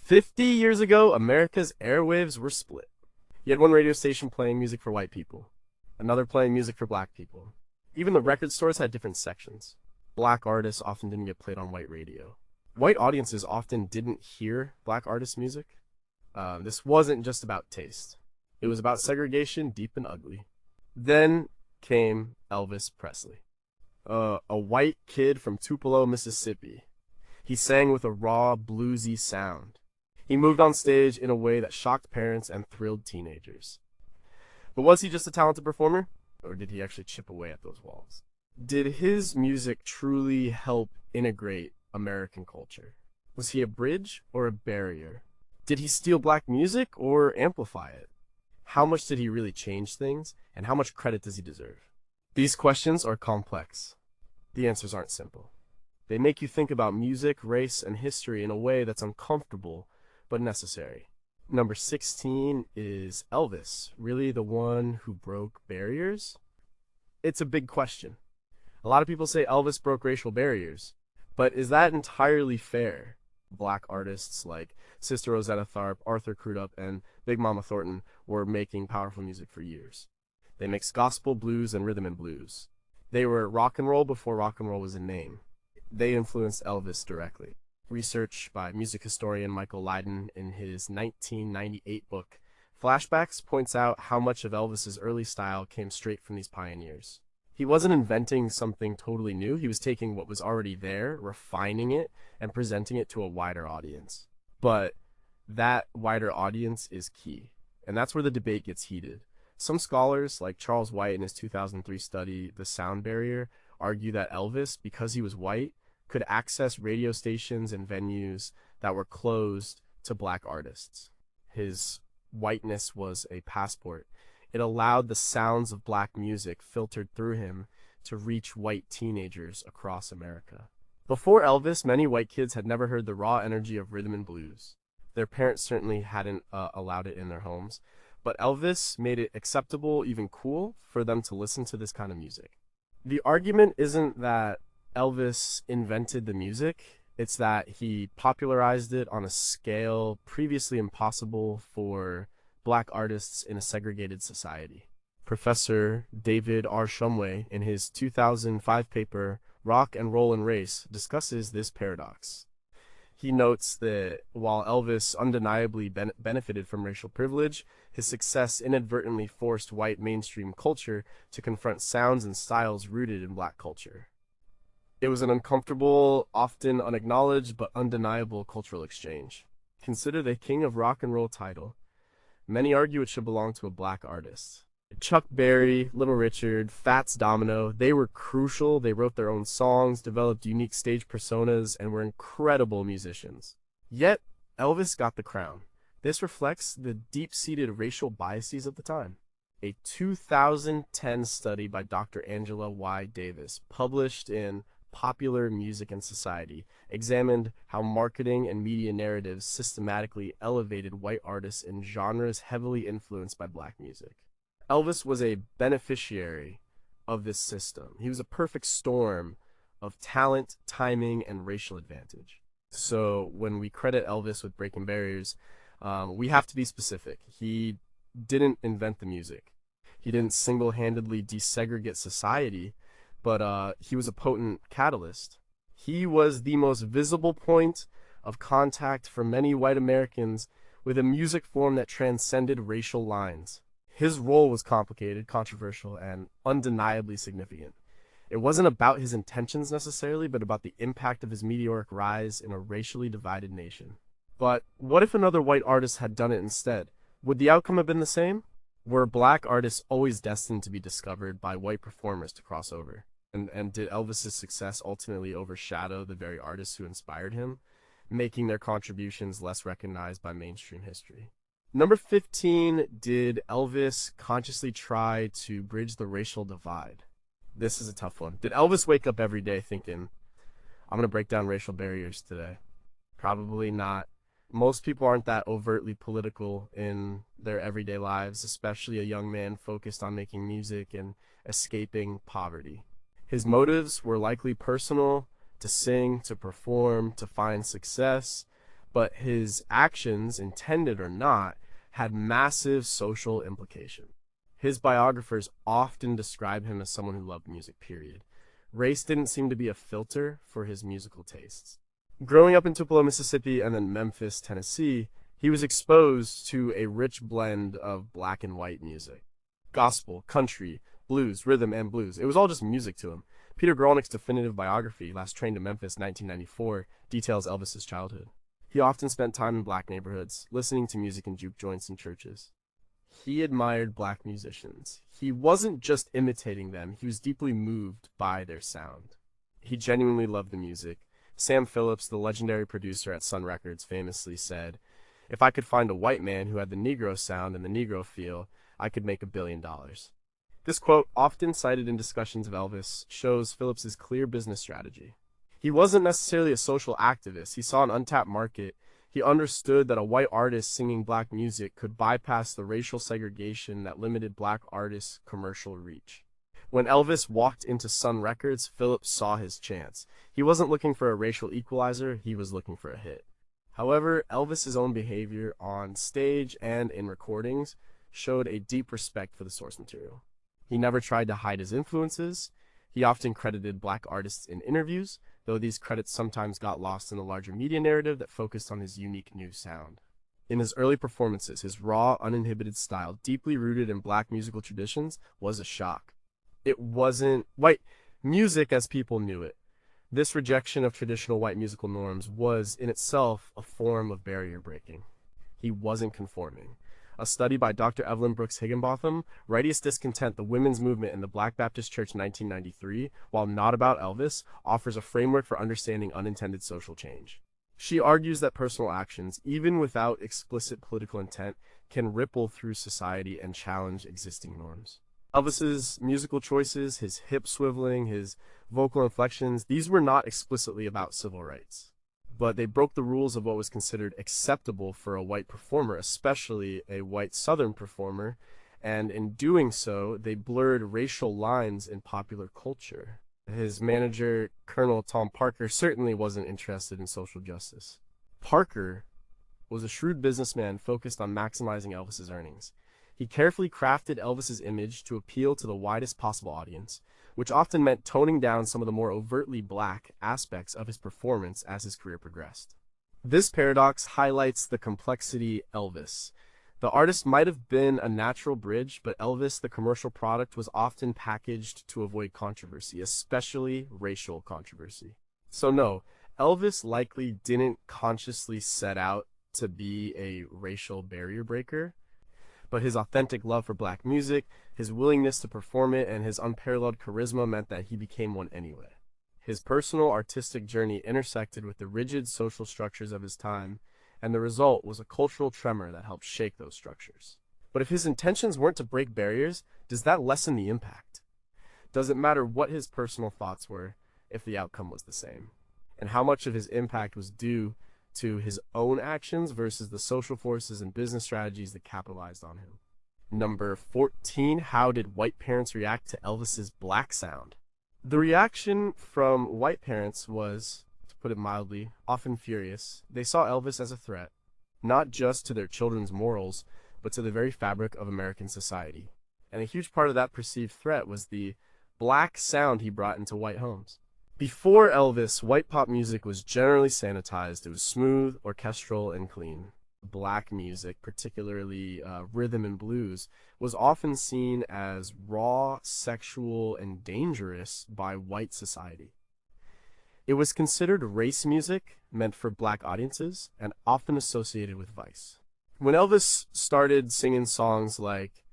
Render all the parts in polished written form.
50 years ago, America's airwaves were split. You had one radio station playing music for white people, another playing music for black people. Even the record stores had different sections. Black artists often didn't get played on white radio. White audiences often didn't hear black artists' music. This wasn't just about taste. It was about segregation, deep and ugly. Then came Elvis Presley, a white kid from Tupelo, Mississippi. He sang with a raw, bluesy sound. He moved on stage in a way that shocked parents and thrilled teenagers. But was he just a talented performer? Or did he actually chip away at those walls? Did his music truly help integrate American culture? Was he a bridge or a barrier? Did he steal black music or amplify it? How much did he really change things, and how much credit does he deserve? These questions are complex. The answers aren't simple. They make you think about music, race, and history in a way that's uncomfortable but necessary. Number 16 is Elvis, really the one who broke barriers? It's a big question. A lot of people say Elvis broke racial barriers, but is that entirely fair? Black artists like Sister Rosetta Tharpe, Arthur Crudup, and Big Mama Thornton were making powerful music for years. They mixed gospel, blues, and rhythm and blues. They were rock and roll before rock and roll was a name. They influenced Elvis directly. Research by music historian Michael Lydon in his 1998 book, Flashbacks, points out how much of Elvis's early style came straight from these pioneers. He wasn't inventing something totally new. He was taking what was already there, refining it, and presenting it to a wider audience. But that wider audience is key, and that's where the debate gets heated. Some scholars, like Charles White in his 2003 study, The Sound Barrier, argue that Elvis, because he was white, could access radio stations and venues that were closed to black artists. His whiteness was a passport. It allowed the sounds of black music filtered through him to reach white teenagers across America. Before Elvis, many white kids had never heard the raw energy of rhythm and blues. Their parents certainly hadn't allowed it in their homes, but Elvis made it acceptable, even cool, for them to listen to this kind of music. The argument isn't that Elvis invented the music, it's that he popularized it on a scale previously impossible for black artists in a segregated society. Professor David R. Shumway, in his 2005 paper, Rock and Roll and Race, discusses this paradox. He notes that while Elvis undeniably benefited from racial privilege, his success inadvertently forced white mainstream culture to confront sounds and styles rooted in black culture. It was an uncomfortable, often unacknowledged, but undeniable cultural exchange. Consider the King of Rock and Roll title. Many argue it should belong to a black artist. Chuck Berry, Little Richard, Fats Domino, they were crucial. They wrote their own songs, developed unique stage personas, and were incredible musicians. Yet, Elvis got the crown. This reflects the deep-seated racial biases of the time. A 2010 study by Dr. Angela Y. Davis, published in Popular Music and Society, examined how marketing and media narratives systematically elevated white artists in genres heavily influenced by black music. Elvis was a beneficiary of this system. He was a perfect storm of talent, timing, and racial advantage. So when we credit Elvis with breaking barriers, we have to be specific. He didn't invent the music. He didn't single-handedly desegregate society, but he was a potent catalyst. He was the most visible point of contact for many white Americans with a music form that transcended racial lines. His role was complicated, controversial, and undeniably significant. It wasn't about his intentions necessarily, but about the impact of his meteoric rise in a racially divided nation. But what if another white artist had done it instead? Would the outcome have been the same? Were black artists always destined to be discovered by white performers to cross over? And did Elvis's success ultimately overshadow the very artists who inspired him, making their contributions less recognized by mainstream history? Number 15, did Elvis consciously try to bridge the racial divide? This is a tough one. Did Elvis wake up every day thinking, I'm going to break down racial barriers today? Probably not. Most people aren't that overtly political in their everyday lives, especially a young man focused on making music and escaping poverty. His motives were likely personal, to sing, to perform, to find success, but his actions, intended or not, had massive social implications. His biographers often describe him as someone who loved music, period. Race didn't seem to be a filter for his musical tastes. Growing up in Tupelo, Mississippi, and then Memphis, Tennessee, he was exposed to a rich blend of black and white music. Gospel, country, blues, rhythm, and blues. It was all just music to him. Peter Grolnick's definitive biography, Last Train to Memphis, 1994, details Elvis's childhood. He often spent time in black neighborhoods, listening to music in juke joints and churches. He admired black musicians. He wasn't just imitating them, he was deeply moved by their sound. He genuinely loved the music. Sam Phillips, the legendary producer at Sun Records, famously said, "If I could find a white man who had the Negro sound and the Negro feel, I could make $1 billion." This quote, often cited in discussions of Elvis, shows Phillips's clear business strategy. He wasn't necessarily a social activist. He saw an untapped market. He understood that a white artist singing black music could bypass the racial segregation that limited black artists' commercial reach. When Elvis walked into Sun Records, Phillips saw his chance. He wasn't looking for a racial equalizer, he was looking for a hit. However, Elvis's own behavior on stage and in recordings showed a deep respect for the source material. He never tried to hide his influences. He often credited black artists in interviews, though these credits sometimes got lost in the larger media narrative that focused on his unique new sound. In his early performances, his raw, uninhibited style, deeply rooted in black musical traditions, was a shock. It wasn't white music as people knew it. This rejection of traditional white musical norms was, in itself, a form of barrier breaking. He wasn't conforming. A study by Dr. Evelyn Brooks Higginbotham, Righteous Discontent, the Women's Movement in the Black Baptist Church 1993, while not about Elvis, offers a framework for understanding unintended social change. She argues that personal actions, even without explicit political intent, can ripple through society and challenge existing norms. Elvis's musical choices, his hip swiveling, his vocal inflections, these were not explicitly about civil rights, but they broke the rules of what was considered acceptable for a white performer, especially a white Southern performer, and in doing so, they blurred racial lines in popular culture. His manager, Colonel Tom Parker, certainly wasn't interested in social justice. Parker was a shrewd businessman focused on maximizing Elvis's earnings. He carefully crafted Elvis's image to appeal to the widest possible audience, which often meant toning down some of the more overtly black aspects of his performance as his career progressed. This paradox highlights the complexity Elvis. The artist might have been a natural bridge, but Elvis, the commercial product, was often packaged to avoid controversy, especially racial controversy. So no, Elvis likely didn't consciously set out to be a racial barrier breaker, but his authentic love for black music, his willingness to perform it, and his unparalleled charisma meant that he became one anyway. His personal artistic journey intersected with the rigid social structures of his time, and the result was a cultural tremor that helped shake those structures. But if his intentions weren't to break barriers, does that lessen the impact? Does it matter what his personal thoughts were if the outcome was the same? And how much of his impact was due to his own actions versus the social forces and business strategies that capitalized on him? Number 14, how did white parents react to Elvis's black sound? The reaction from white parents was, to put it mildly, often furious. They saw Elvis as a threat, not just to their children's morals, but to the very fabric of American society. And a huge part of that perceived threat was the black sound he brought into white homes. Before Elvis, white pop music was generally sanitized. It was smooth, orchestral, and clean. Black music, particularly rhythm and blues, was often seen as raw, sexual, and dangerous by white society. It was considered race music, meant for black audiences, and often associated with vice. When Elvis started singing songs like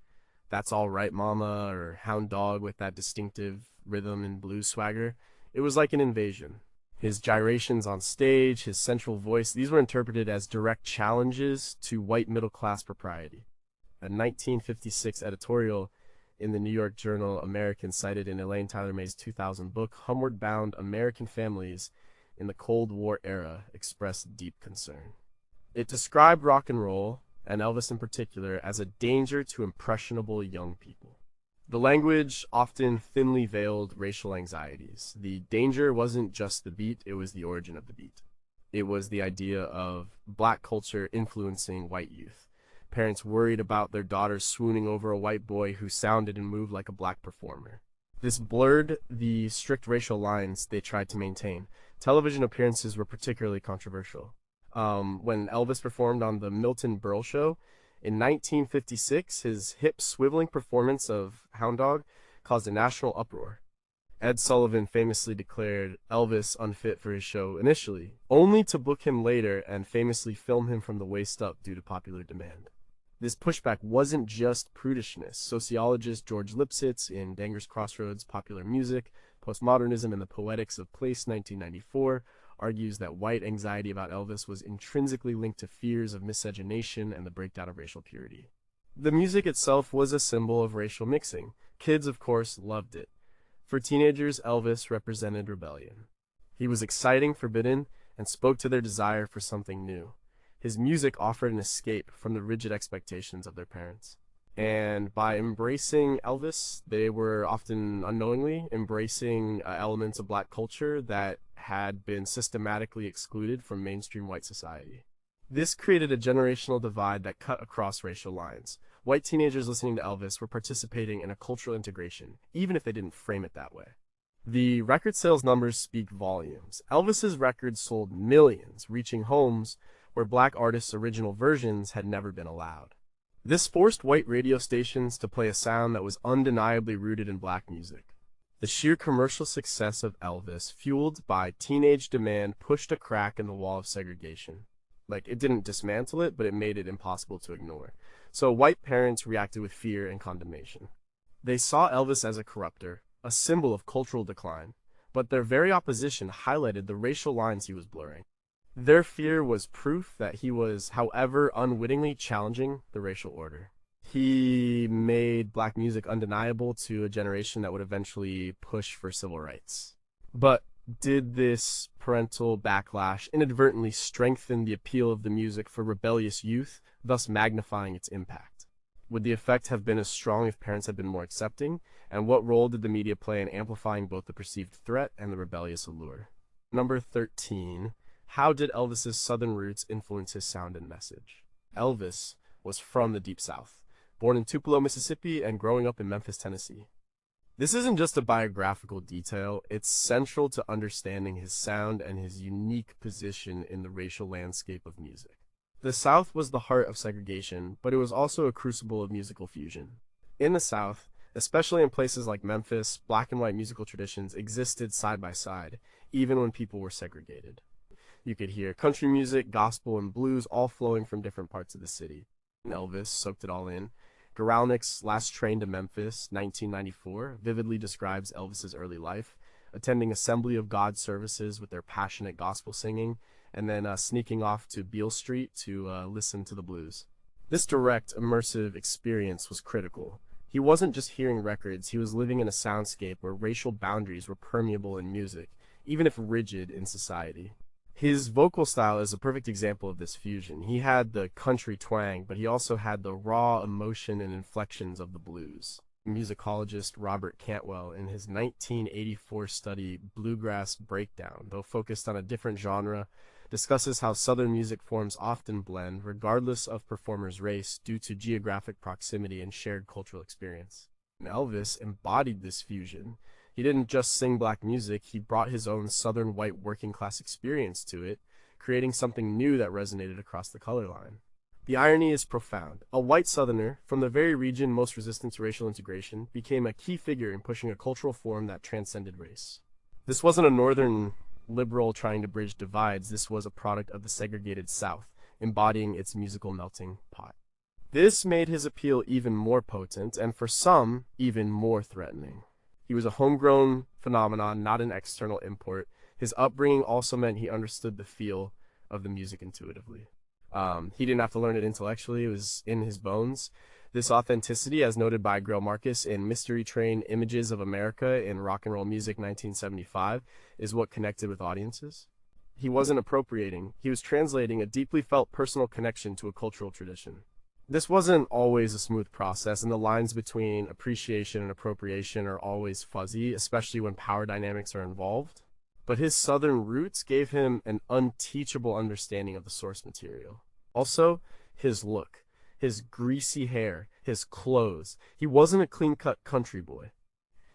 That's All Right Mama or Hound Dog with that distinctive rhythm and blues swagger, it was like an invasion. His gyrations on stage, his central voice, these were interpreted as direct challenges to white middle-class propriety. A 1956 editorial in the New York Journal American cited in Elaine Tyler May's 2000 book, Homeward Bound American Families in the Cold War Era, expressed deep concern. It described rock and roll, and Elvis in particular, as a danger to impressionable young people. The language often thinly veiled racial anxieties. The danger wasn't just the beat, it was the origin of the beat. It was the idea of black culture influencing white youth. Parents worried about their daughters swooning over a white boy who sounded and moved like a black performer. This blurred the strict racial lines they tried to maintain. Television appearances were particularly controversial. When Elvis performed on the Milton Berle Show in 1956, his hip swiveling performance of Hound Dog caused a national uproar. Ed Sullivan famously declared Elvis unfit for his show initially, only to book him later and famously film him from the waist up due to popular demand. This pushback wasn't just prudishness. Sociologist George Lipsitz in Dangerous Crossroads, Popular Music, Postmodernism and the Poetics of Place 1994 argues that white anxiety about Elvis was intrinsically linked to fears of miscegenation and the breakdown of racial purity. The music itself was a symbol of racial mixing. Kids, of course, loved it. For teenagers, Elvis represented rebellion. He was exciting, forbidden, and spoke to their desire for something new. His music offered an escape from the rigid expectations of their parents. And by embracing Elvis, they were often unknowingly embracing elements of black culture that had been systematically excluded from mainstream white society. This created a generational divide that cut across racial lines. White teenagers listening to Elvis were participating in a cultural integration, even if they didn't frame it that way. The record sales numbers speak volumes. Elvis's records sold millions, reaching homes where black artists' original versions had never been allowed. This forced white radio stations to play a sound that was undeniably rooted in black music. The sheer commercial success of Elvis, fueled by teenage demand, pushed a crack in the wall of segregation. It didn't dismantle it, but it made it impossible to ignore. So white parents reacted with fear and condemnation. They saw Elvis as a corrupter, a symbol of cultural decline, but their very opposition highlighted the racial lines he was blurring. Their fear was proof that he was, however, unwittingly challenging the racial order. He made black music undeniable to a generation that would eventually push for civil rights. But did this parental backlash inadvertently strengthen the appeal of the music for rebellious youth, thus magnifying its impact? Would the effect have been as strong if parents had been more accepting? And what role did the media play in amplifying both the perceived threat and the rebellious allure? Number 13. How did Elvis's Southern roots influence his sound and message? Elvis was from the Deep South, born in Tupelo, Mississippi, and growing up in Memphis, Tennessee. This isn't just a biographical detail, it's central to understanding his sound and his unique position in the racial landscape of music. The South was the heart of segregation, but it was also a crucible of musical fusion. In the South, especially in places like Memphis, black and white musical traditions existed side by side, even when people were segregated. You could hear country music, gospel, and blues all flowing from different parts of the city. Elvis soaked it all in. Guralnick's Last Train to Memphis, 1994, vividly describes Elvis's early life, attending Assembly of God services with their passionate gospel singing, and then sneaking off to Beale Street to listen to the blues. This direct, immersive experience was critical. He wasn't just hearing records, he was living in a soundscape where racial boundaries were permeable in music, even if rigid in society. His vocal style is a perfect example of this fusion. He had the country twang, but he also had the raw emotion and inflections of the blues. Musicologist Robert Cantwell, in his 1984 study Bluegrass Breakdown, though focused on a different genre, discusses how Southern music forms often blend, regardless of performer's race, due to geographic proximity and shared cultural experience. And Elvis embodied this fusion. He didn't just sing black music, he brought his own Southern white working class experience to it, creating something new that resonated across the color line. The irony is profound. A white Southerner, from the very region most resistant to racial integration, became a key figure in pushing a cultural form that transcended race. This wasn't a Northern liberal trying to bridge divides, this was a product of the segregated South, embodying its musical melting pot. This made his appeal even more potent, and for some, even more threatening. He was a homegrown phenomenon, not an external import. His upbringing also meant he understood the feel of the music intuitively. He didn't have to learn it intellectually, it was in his bones. This authenticity, as noted by Greil Marcus in Mystery Train Images of America in Rock and Roll Music 1975, is what connected with audiences. He wasn't appropriating, he was translating a deeply felt personal connection to a cultural tradition. This wasn't always a smooth process, and the lines between appreciation and appropriation are always fuzzy, especially when power dynamics are involved. but his southern roots gave him an unteachable understanding of the source material. Also, his look, his greasy hair, his clothes. He wasn't a clean-cut country boy.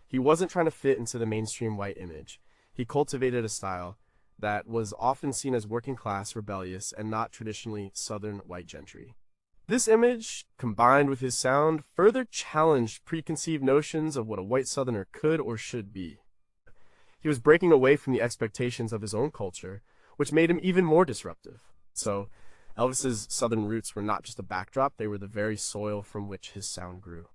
He wasn't trying to fit into the mainstream white image. He cultivated a style that was often seen as working class, rebellious, and not traditionally southern white gentry. This image, combined with his sound, further challenged preconceived notions of what a white southerner could or should be. He was breaking away from the expectations of his own culture, which made him even more disruptive. So, Elvis's southern roots were not just a backdrop, they were the very soil from which his sound grew.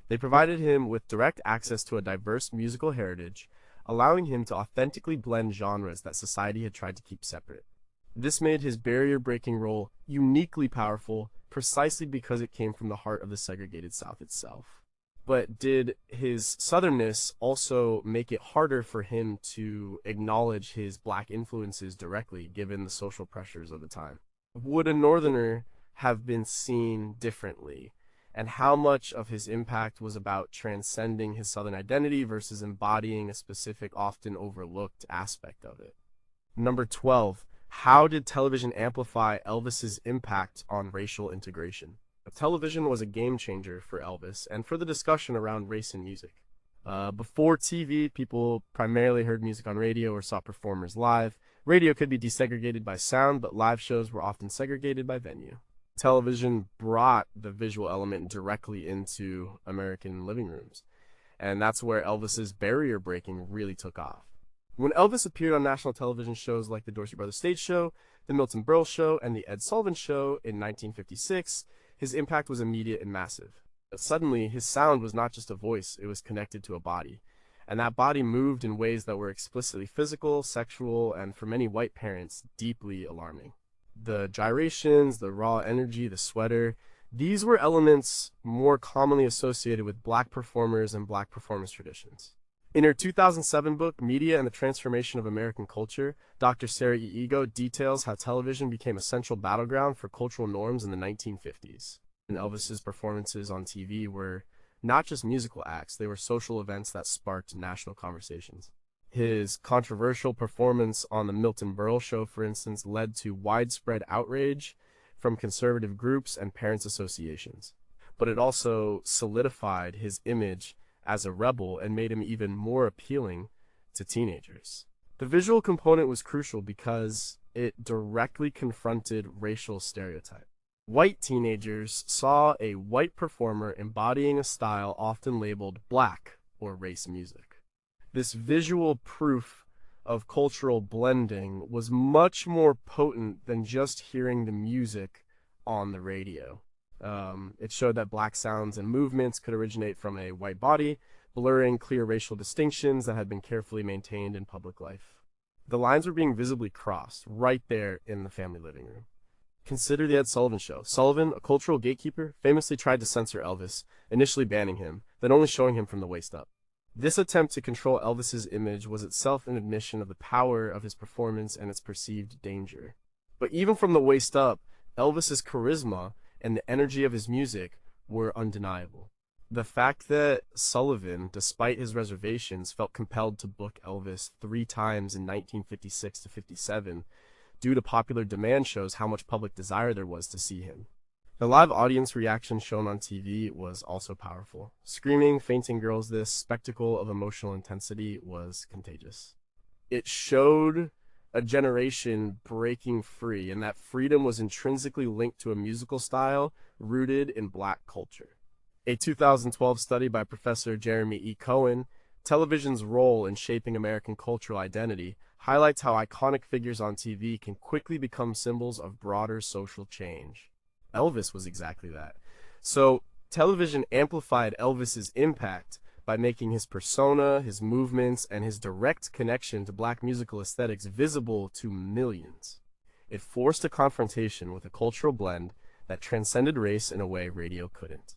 They provided him with direct access to a diverse musical heritage, allowing him to authentically blend genres that society had tried to keep separate. This made his barrier-breaking role uniquely powerful, precisely because it came from the heart of the segregated South itself. But did his southernness also make it harder for him to acknowledge his black influences directly, given the social pressures of the time? Would a northerner have been seen differently? And how much of his impact was about transcending his southern identity versus embodying a specific, often overlooked aspect of it? Number 12. How did television amplify Elvis's impact on racial integration? Television was a game changer for Elvis and for the discussion around race in music. Before TV, people primarily heard music on radio or saw performers live. Radio could be desegregated by sound, but live shows were often segregated by venue. Television brought the visual element directly into American living rooms, and that's where Elvis's barrier breaking really took off. When Elvis appeared on national television shows like the Dorsey Brothers Stage Show, the Milton Berle Show, and the Ed Sullivan Show in 1956, his impact was immediate and massive. But suddenly, his sound was not just a voice, it was connected to a body. And that body moved in ways that were explicitly physical, sexual, and for many white parents, deeply alarming. The gyrations, the raw energy, the sweater, these were elements more commonly associated with black performers and black performance traditions. In her 2007 book, Media and the Transformation of American Culture, Dr. Sarah E. Ego details how television became a central battleground for cultural norms in the 1950s. And Elvis's performances on TV were not just musical acts, they were social events that sparked national conversations. His controversial performance on the Milton Berle Show, for instance, led to widespread outrage from conservative groups and parents' associations. But it also solidified his image as a rebel and made him even more appealing to teenagers. The visual component was crucial because it directly confronted racial stereotypes. White teenagers saw a white performer embodying a style often labeled black or race music. This visual proof of cultural blending was much more potent than just hearing the music on the radio. It showed that black sounds and movements could originate from a white body, blurring clear racial distinctions that had been carefully maintained in public life. The lines were being visibly crossed right there in the family living room. Consider the Ed Sullivan Show. Sullivan, a cultural gatekeeper, famously tried to censor Elvis, initially banning him, then only showing him from the waist up. This attempt to control Elvis's image was itself an admission of the power of his performance and its perceived danger. But even from the waist up, Elvis's charisma and the energy of his music were undeniable. The fact that Sullivan, despite his reservations, felt compelled to book Elvis 3 times in 1956 to 57 due to popular demand shows how much public desire there was to see him. The live audience reaction shown on TV was also powerful. Screaming, fainting girls, this spectacle of emotional intensity was contagious. It showed a generation breaking free, and that freedom was intrinsically linked to a musical style rooted in black culture. A 2012 study by Professor Jeremy E. Cohen, Television's Role in Shaping American Cultural Identity, highlights how iconic figures on TV can quickly become symbols of broader social change. Elvis was exactly that. So, television amplified Elvis's impact by making his persona, his movements, and his direct connection to black musical aesthetics visible to millions. It forced a confrontation with a cultural blend that transcended race in a way radio couldn't.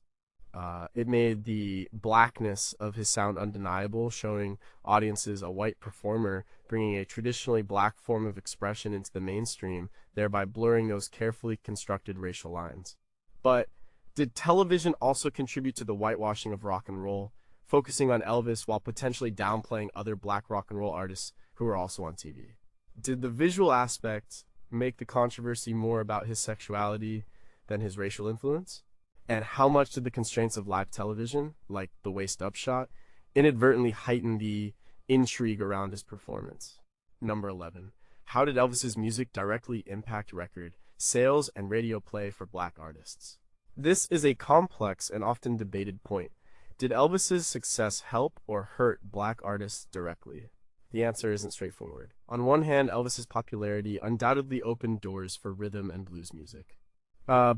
It made the blackness of his sound undeniable, showing audiences a white performer bringing a traditionally black form of expression into the mainstream, thereby blurring those carefully constructed racial lines. But did television also contribute to the whitewashing of rock and roll, focusing on Elvis while potentially downplaying other black rock and roll artists who were also on TV. Did the visual aspect make the controversy more about his sexuality than his racial influence? And how much did the constraints of live television, like the waist-up shot, inadvertently heighten the intrigue around his performance? Number 11. How did Elvis's music directly impact record sales and radio play for black artists? This is a complex and often debated point. Did Elvis's success help or hurt black artists directly? The answer isn't straightforward. On one hand, Elvis's popularity undoubtedly opened doors for rhythm and blues music.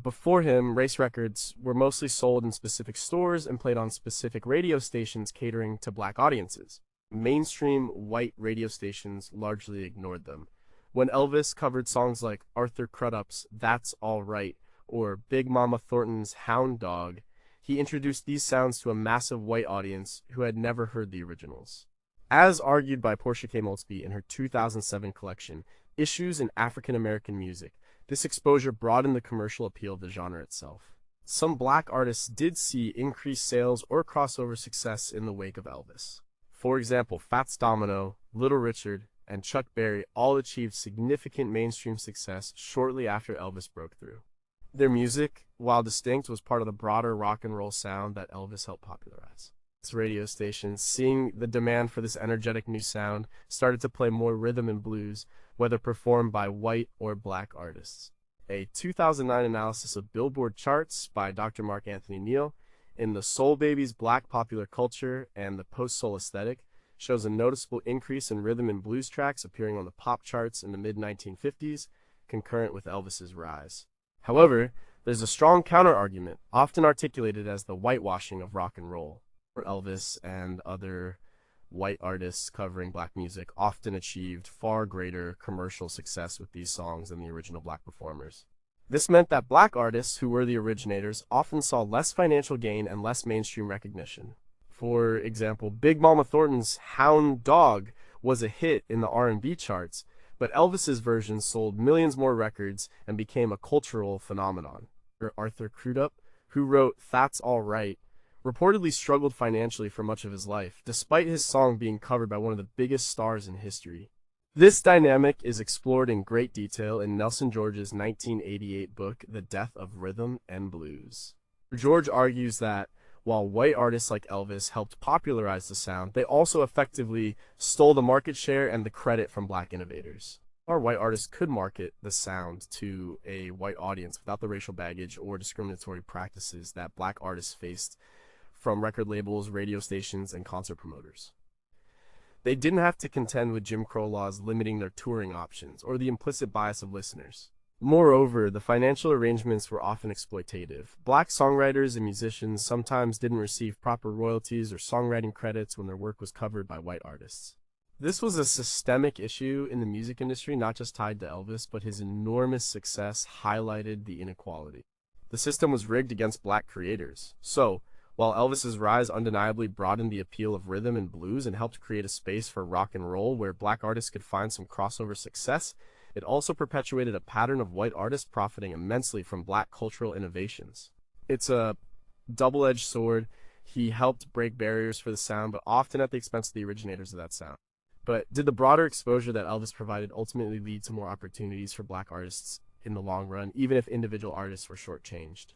Before him, race records were mostly sold in specific stores and played on specific radio stations catering to black audiences. Mainstream white radio stations largely ignored them. When Elvis covered songs like Arthur Crudup's "That's All Right" or Big Mama Thornton's "Hound Dog," he introduced these sounds to a massive white audience who had never heard the originals. As argued by Portia K. Maltsby in her 2007 collection, Issues in African American Music, this exposure broadened the commercial appeal of the genre itself. Some black artists did see increased sales or crossover success in the wake of Elvis. For example, Fats Domino, Little Richard, and Chuck Berry all achieved significant mainstream success shortly after Elvis broke through. Their music, while distinct, was part of the broader rock and roll sound that Elvis helped popularize. Radio stations, seeing the demand for this energetic new sound, started to play more rhythm and blues, whether performed by white or black artists. A 2009 analysis of Billboard charts by Dr. Mark Anthony Neal in the Soul Babies Black Popular Culture and the Post-Soul Aesthetic shows a noticeable increase in rhythm and blues tracks appearing on the pop charts in the mid-1950s, concurrent with Elvis's rise. However, there's a strong counter-argument, often articulated as the whitewashing of rock and roll. Elvis and other white artists covering black music often achieved far greater commercial success with these songs than the original black performers. This meant that black artists, who were the originators, often saw less financial gain and less mainstream recognition. For example, Big Mama Thornton's "Hound Dog" was a hit in the R&B charts, but Elvis's version sold millions more records and became a cultural phenomenon. Arthur Crudup, who wrote "That's All Right," reportedly struggled financially for much of his life, despite his song being covered by one of the biggest stars in history. This dynamic is explored in great detail in Nelson George's 1988 book, The Death of Rhythm and Blues. George argues that while white artists like Elvis helped popularize the sound, they also effectively stole the market share and the credit from black innovators. Our white artists could market the sound to a white audience without the racial baggage or discriminatory practices that black artists faced from record labels, radio stations, and concert promoters. They didn't have to contend with Jim Crow laws limiting their touring options or the implicit bias of listeners. Moreover, the financial arrangements were often exploitative. Black songwriters and musicians sometimes didn't receive proper royalties or songwriting credits when their work was covered by white artists. This was a systemic issue in the music industry, not just tied to Elvis, but his enormous success highlighted the inequality. The system was rigged against black creators. So, while Elvis's rise undeniably broadened the appeal of rhythm and blues and helped create a space for rock and roll where black artists could find some crossover success, it also perpetuated a pattern of white artists profiting immensely from black cultural innovations. It's a double-edged sword. He helped break barriers for the sound, but often at the expense of the originators of that sound. But did the broader exposure that Elvis provided ultimately lead to more opportunities for black artists in the long run, even if individual artists were shortchanged?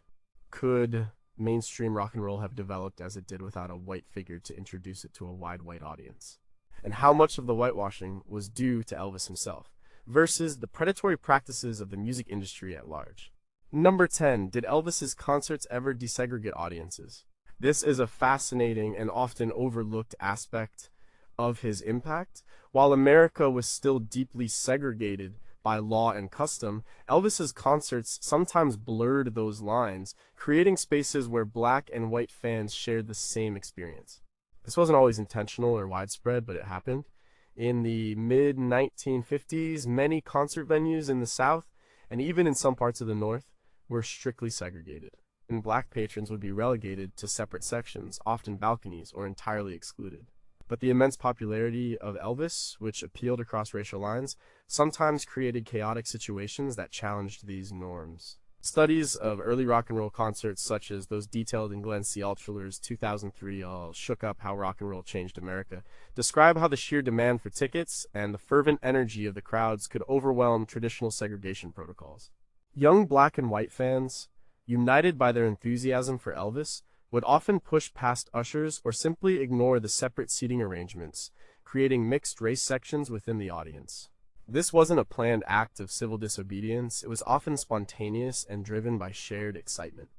Could mainstream rock and roll have developed as it did without a white figure to introduce it to a wide white audience? And how much of the whitewashing was due to Elvis himself versus the predatory practices of the music industry at large? Number 10, did Elvis's concerts ever desegregate audiences? This is a fascinating and often overlooked aspect of his impact. While America was still deeply segregated by law and custom, Elvis's concerts sometimes blurred those lines, creating spaces where black and white fans shared the same experience. This wasn't always intentional or widespread, but it happened. In the mid-1950s, many concert venues in the South, and even in some parts of the North, were strictly segregated, and black patrons would be relegated to separate sections, often balconies, or entirely excluded. But the immense popularity of Elvis, which appealed across racial lines, sometimes created chaotic situations that challenged these norms. Studies of early rock and roll concerts, such as those detailed in Glenn C. Altschuler's 2003 Shook Up How Rock and Roll Changed America, describe how the sheer demand for tickets and the fervent energy of the crowds could overwhelm traditional segregation protocols. Young black and white fans, united by their enthusiasm for Elvis, would often push past ushers or simply ignore the separate seating arrangements, creating mixed race sections within the audience. This wasn't a planned act of civil disobedience, it was often spontaneous and driven by shared excitement.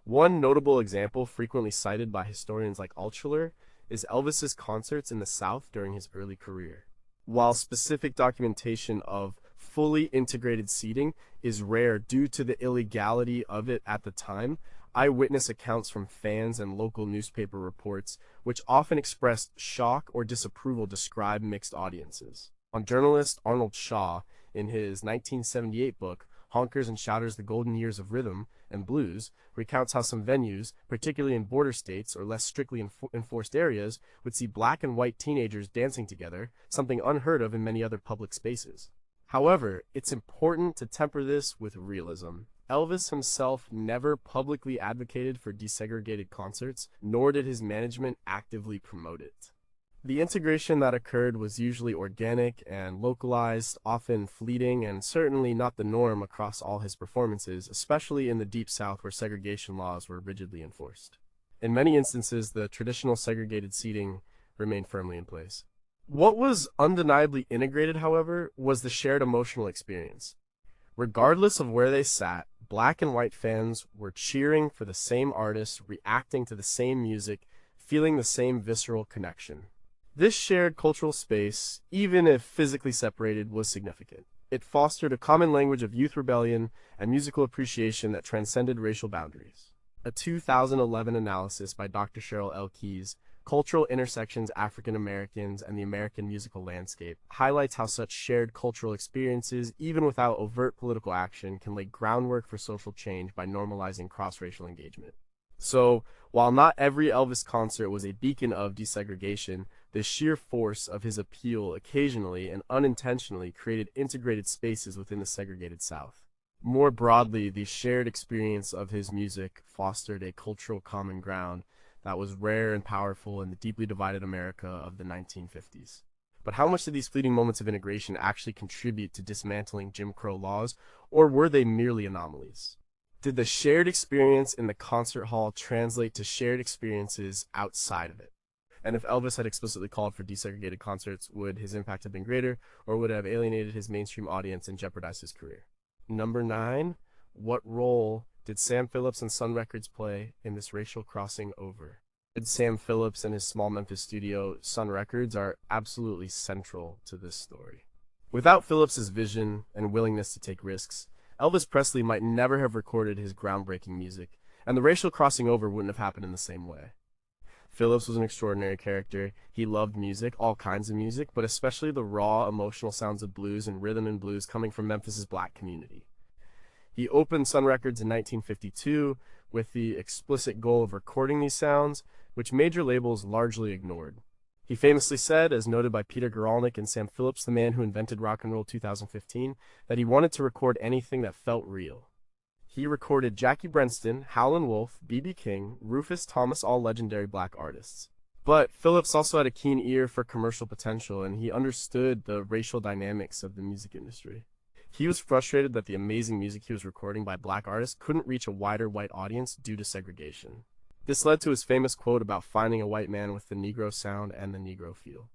One notable example frequently cited by historians like Altschuler is Elvis's concerts in the South during his early career. While specific documentation of fully integrated seating is rare due to the illegality of it at the time, eyewitness accounts from fans and local newspaper reports, which often expressed shock or disapproval, describe mixed audiences. Journalist Arnold Shaw, in his 1978 book, Honkers and Shouters: The Golden Years of Rhythm and Blues, recounts how some venues, particularly in border states or less strictly enforced areas, would see black and white teenagers dancing together, something unheard of in many other public spaces. However, it's important to temper this with realism. Elvis himself never publicly advocated for desegregated concerts, nor did his management actively promote it. The integration that occurred was usually organic and localized, often fleeting, and certainly not the norm across all his performances, especially in the Deep South where segregation laws were rigidly enforced. In many instances, the traditional segregated seating remained firmly in place. What was undeniably integrated, however, was the shared emotional experience. Regardless of where they sat, black and white fans were cheering for the same artist, reacting to the same music, feeling the same visceral connection. This shared cultural space, even if physically separated, was significant. It fostered a common language of youth rebellion and musical appreciation that transcended racial boundaries. A 2011 analysis by Dr. Cheryl L. Keyes, Cultural Intersections, African Americans, and the American Musical Landscape, highlights how such shared cultural experiences, even without overt political action, can lay groundwork for social change by normalizing cross-racial engagement. So, while not every Elvis concert was a beacon of desegregation, the sheer force of his appeal occasionally and unintentionally created integrated spaces within the segregated South. More broadly, the shared experience of his music fostered a cultural common ground that was rare and powerful in the deeply divided America of the 1950s. But how much did these fleeting moments of integration actually contribute to dismantling Jim Crow laws, or were they merely anomalies? Did the shared experience in the concert hall translate to shared experiences outside of it? And if Elvis had explicitly called for desegregated concerts, would his impact have been greater, or would it have alienated his mainstream audience and jeopardized his career? Number 9, what role did Sam Phillips and Sun Records play in this racial crossing over? Sam Phillips and his small Memphis studio, Sun Records, are absolutely central to this story. Without Phillips's vision and willingness to take risks, Elvis Presley might never have recorded his groundbreaking music, and the racial crossing over wouldn't have happened in the same way. Phillips was an extraordinary character. He loved music, all kinds of music, but especially the raw, emotional sounds of blues and rhythm and blues coming from Memphis's black community. He opened Sun Records in 1952 with the explicit goal of recording these sounds, which major labels largely ignored. He famously said, as noted by Peter Guralnick and Sam Phillips, the man who invented rock and roll 2015, that he wanted to record anything that felt real. He recorded Jackie Brenston, Howlin' Wolf, B.B. King, Rufus Thomas, all legendary black artists. But Phillips also had a keen ear for commercial potential, and he understood the racial dynamics of the music industry. He was frustrated that the amazing music he was recording by black artists couldn't reach a wider white audience due to segregation. This led to his famous quote about finding a white man with the Negro sound and the Negro feel.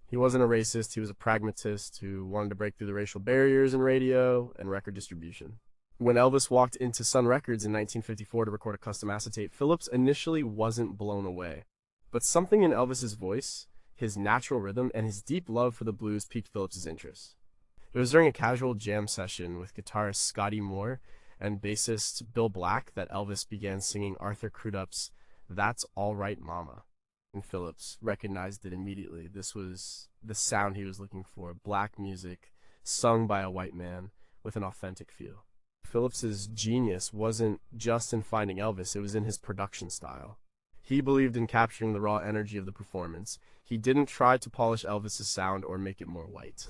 He wasn't a racist, he was a pragmatist who wanted to break through the racial barriers in radio and record distribution. When Elvis walked into Sun Records in 1954 to record a custom acetate, Phillips initially wasn't blown away. But something in Elvis's voice, his natural rhythm, and his deep love for the blues piqued Phillips's interest. It was during a casual jam session with guitarist Scotty Moore and bassist Bill Black that Elvis began singing Arthur Crudup's "That's All Right Mama." And Phillips recognized it immediately. This was the sound he was looking for, black music sung by a white man with an authentic feel. Phillips's genius wasn't just in finding Elvis, it was in his production style. He believed in capturing the raw energy of the performance. He didn't try to polish Elvis's sound or make it more white.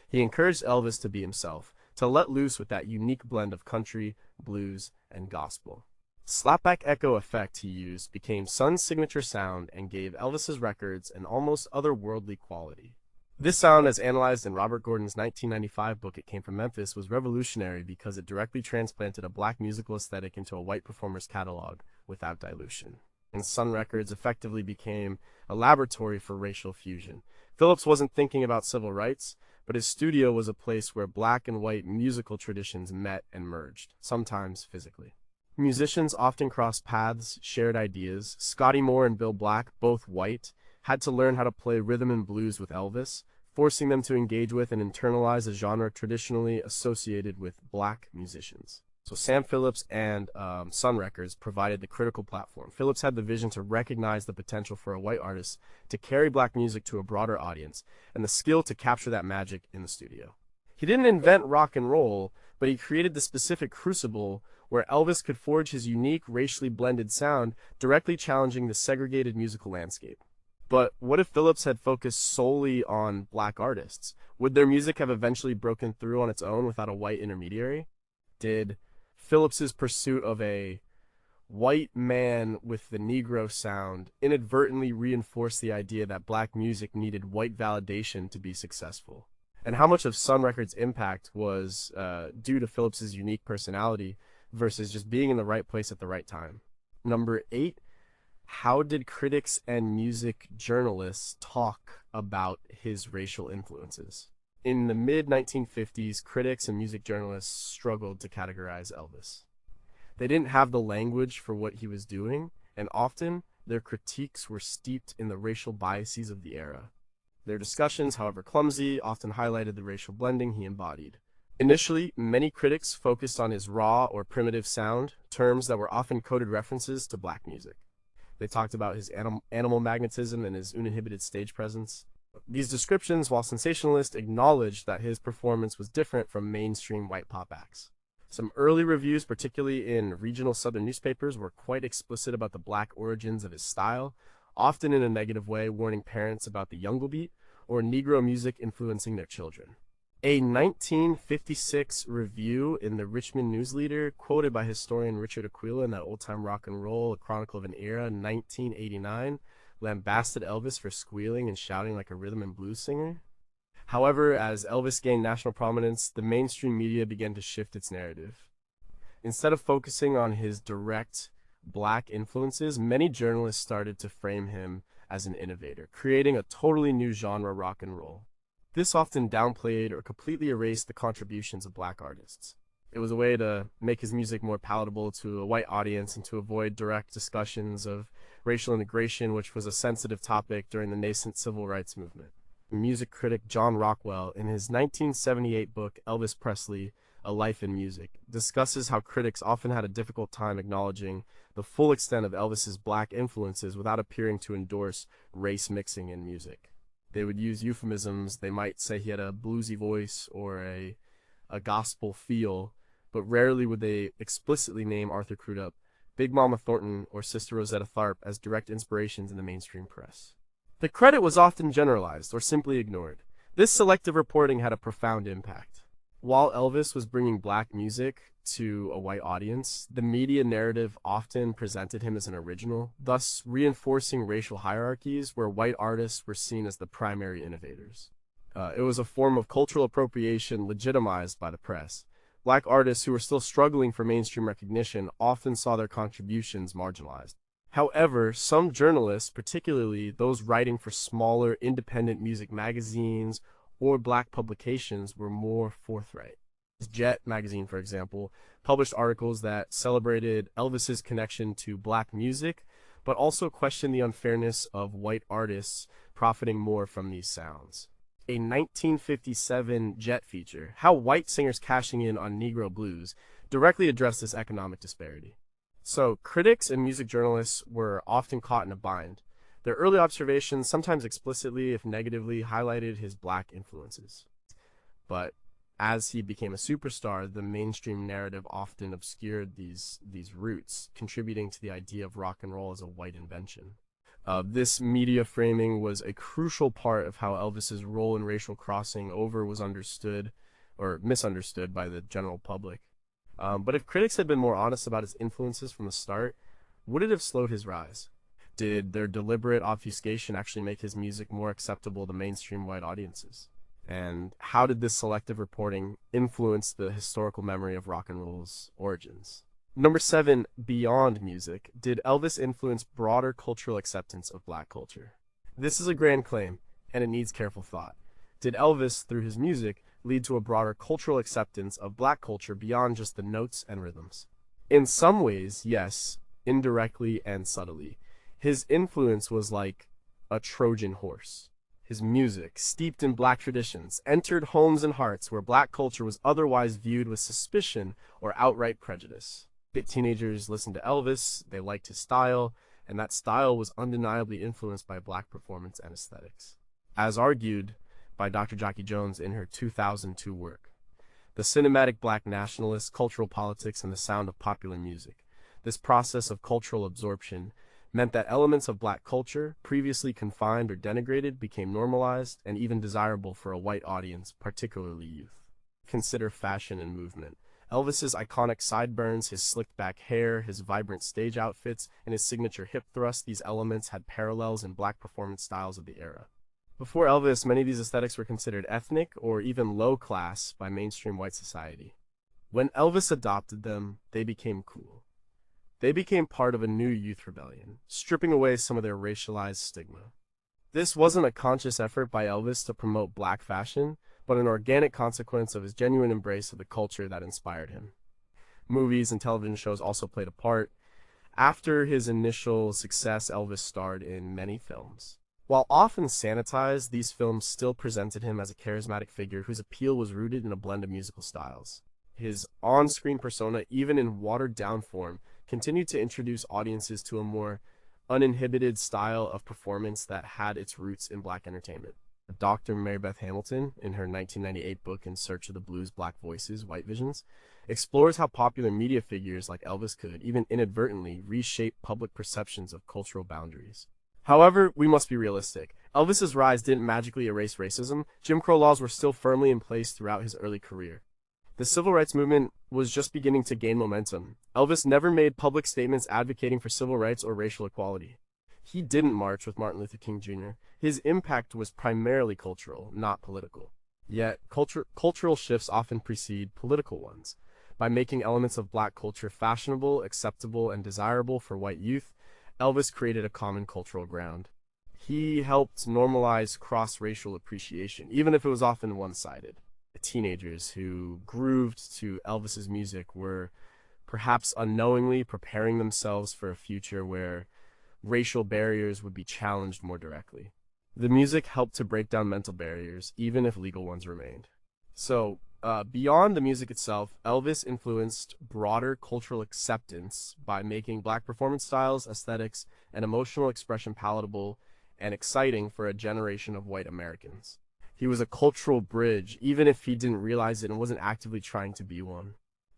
He encouraged Elvis to be himself, to let loose with that unique blend of country, blues, and gospel. Slapback echo effect he used became Sun's signature sound and gave Elvis's records an almost otherworldly quality. This sound, as analyzed in Robert Gordon's 1995 book It Came from Memphis, was revolutionary because it directly transplanted a black musical aesthetic into a white performer's catalog without dilution. And Sun Records effectively became a laboratory for racial fusion. Phillips wasn't thinking about civil rights, but his studio was a place where black and white musical traditions met and merged, sometimes physically. Musicians often crossed paths, shared ideas. Scotty Moore and Bill Black, both white, had to learn how to play rhythm and blues with Elvis, forcing them to engage with and internalize a genre traditionally associated with black musicians. So Sam Phillips and Sun Records provided the critical platform. Phillips had the vision to recognize the potential for a white artist to carry black music to a broader audience, and the skill to capture that magic in the studio. He didn't invent rock and roll, but he created the specific crucible where Elvis could forge his unique, racially blended sound, directly challenging the segregated musical landscape. But what if Phillips had focused solely on black artists? Would their music have eventually broken through on its own without a white intermediary? Did Phillips's pursuit of a white man with the Negro sound inadvertently reinforce the idea that black music needed white validation to be successful? And how much of Sun Records' impact was due to Phillips's unique personality versus just being in the right place at the right time? Number 8, how did critics and music journalists talk about his racial influences? In the mid-1950s, critics and music journalists struggled to categorize Elvis. They didn't have the language for what he was doing, and often their critiques were steeped in the racial biases of the era. Their discussions, however clumsy, often highlighted the racial blending he embodied. Initially, many critics focused on his raw or primitive sound, terms that were often coded references to black music. They talked about his animal magnetism and his uninhibited stage presence. These descriptions, while sensationalist, acknowledged that his performance was different from mainstream white pop acts. Some early reviews, particularly in regional southern newspapers, were quite explicit about the black origins of his style, often in a negative way, warning parents about the Jungle Beat or Negro music influencing their children. A 1956 review in the Richmond News Leader, quoted by historian Richard Aquila in that Old Time Rock and Roll, A Chronicle of an Era, 1989, lambasted Elvis for squealing and shouting like a rhythm and blues singer. However, as Elvis gained national prominence, the mainstream media began to shift its narrative. Instead of focusing on his direct black influences, many journalists started to frame him as an innovator, creating a totally new genre, rock and roll. This often downplayed or completely erased the contributions of black artists. It was a way to make his music more palatable to a white audience and to avoid direct discussions of racial integration, which was a sensitive topic during the nascent civil rights movement. Music critic John Rockwell, in his 1978 book Elvis Presley, A Life in Music, discusses how critics often had a difficult time acknowledging the full extent of Elvis's black influences without appearing to endorse race mixing in music. They would use euphemisms. They might say he had a bluesy voice or a gospel feel, but rarely would they explicitly name Arthur Crudup, Big Mama Thornton, or Sister Rosetta Tharpe as direct inspirations in the mainstream press. The credit was often generalized or simply ignored. This selective reporting had a profound impact. While Elvis was bringing black music to a white audience, the media narrative often presented him as an original, thus reinforcing racial hierarchies where white artists were seen as the primary innovators. It was a form of cultural appropriation legitimized by the press. Black artists who were still struggling for mainstream recognition often saw their contributions marginalized. However, some journalists, particularly those writing for smaller independent music magazines or black publications, were more forthright. Jet magazine, for example, published articles that celebrated Elvis's connection to black music, but also questioned the unfairness of white artists profiting more from these sounds. A 1957 Jet feature, How White Singers Cashing In on Negro Blues, directly addressed this economic disparity. So, critics and music journalists were often caught in a bind. Their early observations, sometimes explicitly if negatively, highlighted his black influences. But as he became a superstar, the mainstream narrative often obscured these roots, contributing to the idea of rock and roll as a white invention. This media framing was a crucial part of how Elvis's role in racial crossing over was understood or misunderstood by the general public. But if critics had been more honest about his influences from the start, would it have slowed his rise? Did their deliberate obfuscation actually make his music more acceptable to mainstream white audiences? And how did this selective reporting influence the historical memory of rock and roll's origins? Number 7, beyond music, did Elvis influence broader cultural acceptance of black culture? This is a grand claim, and it needs careful thought. Did Elvis, through his music, lead to a broader cultural acceptance of black culture beyond just the notes and rhythms? In some ways, yes, indirectly and subtly. His influence was like a Trojan horse. His music, steeped in black traditions, entered homes and hearts where black culture was otherwise viewed with suspicion or outright prejudice. Teenagers listened to Elvis, they liked his style, and that style was undeniably influenced by black performance and aesthetics. As argued by Dr. Jackie Jones in her 2002 work, The Cinematic Black Nationalists, Cultural Politics, and the Sound of Popular Music. This process of cultural absorption meant that elements of black culture, previously confined or denigrated, became normalized and even desirable for a white audience, particularly youth. Consider fashion and movement. Elvis's iconic sideburns, his slicked back hair, his vibrant stage outfits, and his signature hip thrust, these elements had parallels in black performance styles of the era. Before Elvis, many of these aesthetics were considered ethnic or even low class by mainstream white society. When Elvis adopted them, they became cool. They became part of a new youth rebellion, stripping away some of their racialized stigma. This wasn't a conscious effort by Elvis to promote black fashion, but an organic consequence of his genuine embrace of the culture that inspired him. Movies and television shows also played a part. After his initial success, Elvis starred in many films. While often sanitized, these films still presented him as a charismatic figure whose appeal was rooted in a blend of musical styles. His on-screen persona, even in watered-down form, continued to introduce audiences to a more uninhibited style of performance that had its roots in black entertainment. Dr. Mary Beth Hamilton, in her 1998 book In Search of the Blues' Black Voices, White Visions, explores how popular media figures like Elvis could, even inadvertently, reshape public perceptions of cultural boundaries. However, we must be realistic. Elvis's rise didn't magically erase racism. Jim Crow laws were still firmly in place throughout his early career. The civil rights movement was just beginning to gain momentum. Elvis never made public statements advocating for civil rights or racial equality. He didn't march with Martin Luther King Jr. His impact was primarily cultural, not political. Yet, cultural shifts often precede political ones. By making elements of black culture fashionable, acceptable, and desirable for white youth, Elvis created a common cultural ground. He helped normalize cross-racial appreciation, even if it was often one-sided. Teenagers who grooved to Elvis's music were perhaps unknowingly preparing themselves for a future where racial barriers would be challenged more directly. The music helped to break down mental barriers, even if legal ones remained. So, beyond the music itself, Elvis influenced broader cultural acceptance by making black performance styles, aesthetics, and emotional expression palatable and exciting for a generation of white Americans. He was a cultural bridge, even if he didn't realize it and wasn't actively trying to be one.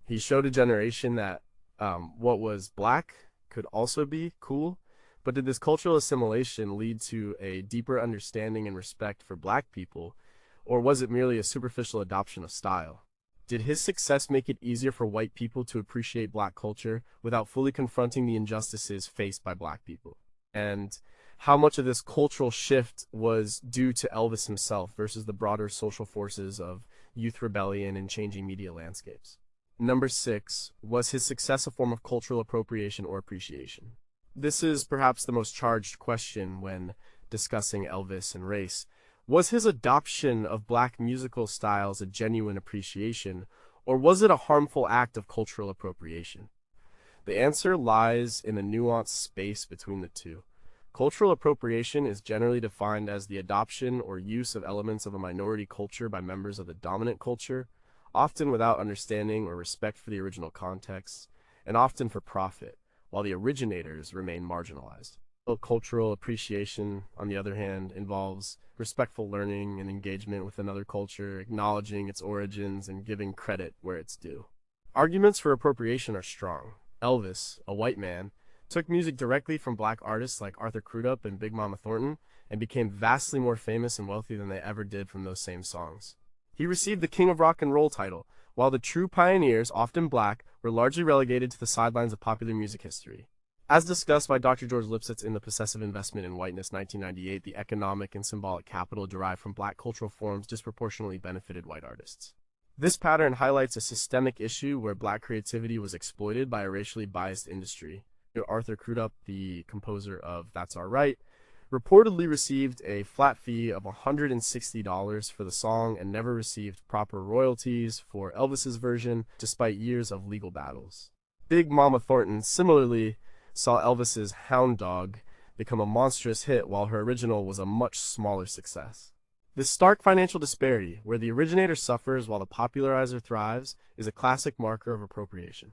He showed a generation that what was black could also be cool. But did this cultural assimilation lead to a deeper understanding and respect for black people, or was it merely a superficial adoption of style? Did his success make it easier for white people to appreciate black culture without fully confronting the injustices faced by black people? And how much of this cultural shift was due to Elvis himself versus the broader social forces of youth rebellion and changing media landscapes? Number 6, was his success a form of cultural appropriation or appreciation? This is perhaps the most charged question when discussing Elvis and race. Was his adoption of black musical styles a genuine appreciation, or was it a harmful act of cultural appropriation? The answer lies in the nuanced space between the two. Cultural appropriation is generally defined as the adoption or use of elements of a minority culture by members of the dominant culture, often without understanding or respect for the original context, and often for profit, while the originators remain marginalized. Cultural appreciation, on the other hand, involves respectful learning and engagement with another culture, acknowledging its origins and giving credit where it's due. Arguments for appropriation are strong. Elvis, a white man, took music directly from black artists like Arthur Crudup and Big Mama Thornton and became vastly more famous and wealthy than they ever did from those same songs. He received the King of Rock and Roll title, while the true pioneers, often black, were largely relegated to the sidelines of popular music history. As discussed by Dr. George Lipsitz in The Possessive Investment in Whiteness 1998, the economic and symbolic capital derived from black cultural forms disproportionately benefited white artists. This pattern highlights a systemic issue where black creativity was exploited by a racially biased industry. Arthur Crudup, the composer of That's Our Right, reportedly received a flat fee of $160 for the song and never received proper royalties for Elvis's version, despite years of legal battles. Big Mama Thornton similarly saw Elvis's Hound Dog become a monstrous hit while her original was a much smaller success. This stark financial disparity, where the originator suffers while the popularizer thrives, is a classic marker of appropriation.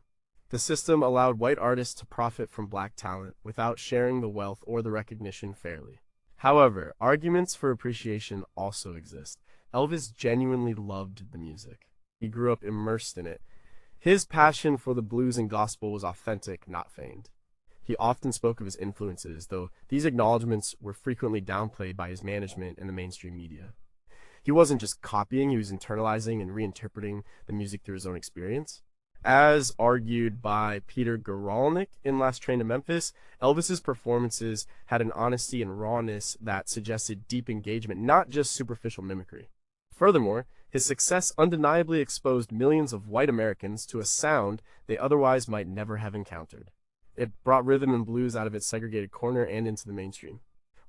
The system allowed white artists to profit from black talent without sharing the wealth or the recognition fairly. However, arguments for appreciation also exist. Elvis genuinely loved the music. He grew up immersed in it. His passion for the blues and gospel was authentic, not feigned. He often spoke of his influences, though these acknowledgments were frequently downplayed by his management and the mainstream media. He wasn't just copying, he was internalizing and reinterpreting the music through his own experience. As argued by Peter Guralnick in Last Train to Memphis, Elvis's performances had an honesty and rawness that suggested deep engagement, not just superficial mimicry. Furthermore, his success undeniably exposed millions of white Americans to a sound they otherwise might never have encountered. It brought rhythm and blues out of its segregated corner and into the mainstream.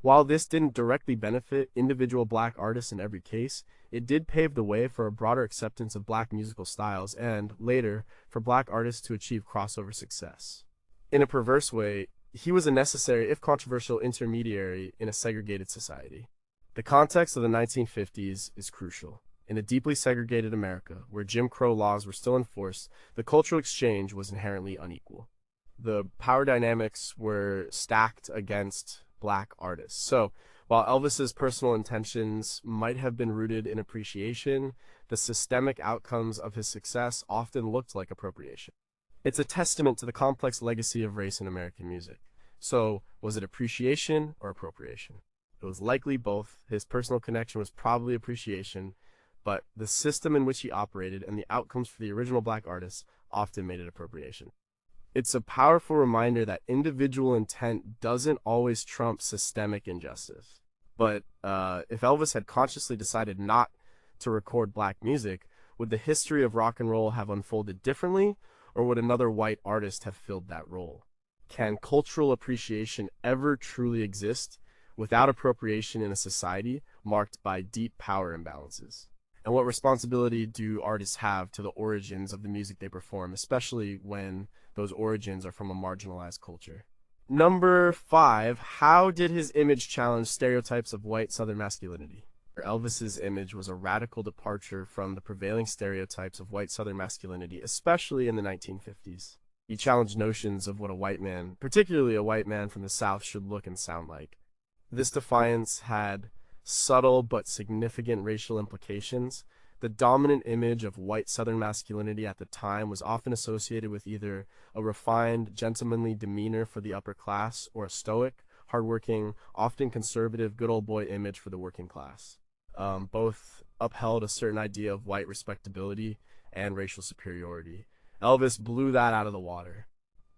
While this didn't directly benefit individual black artists in every case, it did pave the way for a broader acceptance of black musical styles and, later, for black artists to achieve crossover success. In a perverse way, he was a necessary, if controversial, intermediary in a segregated society. The context of the 1950s is crucial. In a deeply segregated America, where Jim Crow laws were still enforced, the cultural exchange was inherently unequal. The power dynamics were stacked against black artists. So, while Elvis's personal intentions might have been rooted in appreciation, the systemic outcomes of his success often looked like appropriation. It's a testament to the complex legacy of race in American music. So, was it appreciation or appropriation? It was likely both. His personal connection was probably appreciation, but the system in which he operated and the outcomes for the original black artists often made it appropriation. It's a powerful reminder that individual intent doesn't always trump systemic injustice. But if Elvis had consciously decided not to record black music, would the history of rock and roll have unfolded differently, or would another white artist have filled that role? Can cultural appreciation ever truly exist without appropriation in a society marked by deep power imbalances? And what responsibility do artists have to the origins of the music they perform, especially when those origins are from a marginalized culture? Number 5, how did his image challenge stereotypes of white Southern masculinity? Elvis's image was a radical departure from the prevailing stereotypes of white Southern masculinity, especially in the 1950s. He challenged notions of what a white man, particularly a white man from the South, should look and sound like. This defiance had subtle but significant racial implications. The dominant image of white Southern masculinity at the time was often associated with either a refined, gentlemanly demeanor for the upper class or a stoic, hardworking, often conservative, good old boy image for the working class. Both upheld a certain idea of white respectability and racial superiority. Elvis blew that out of the water.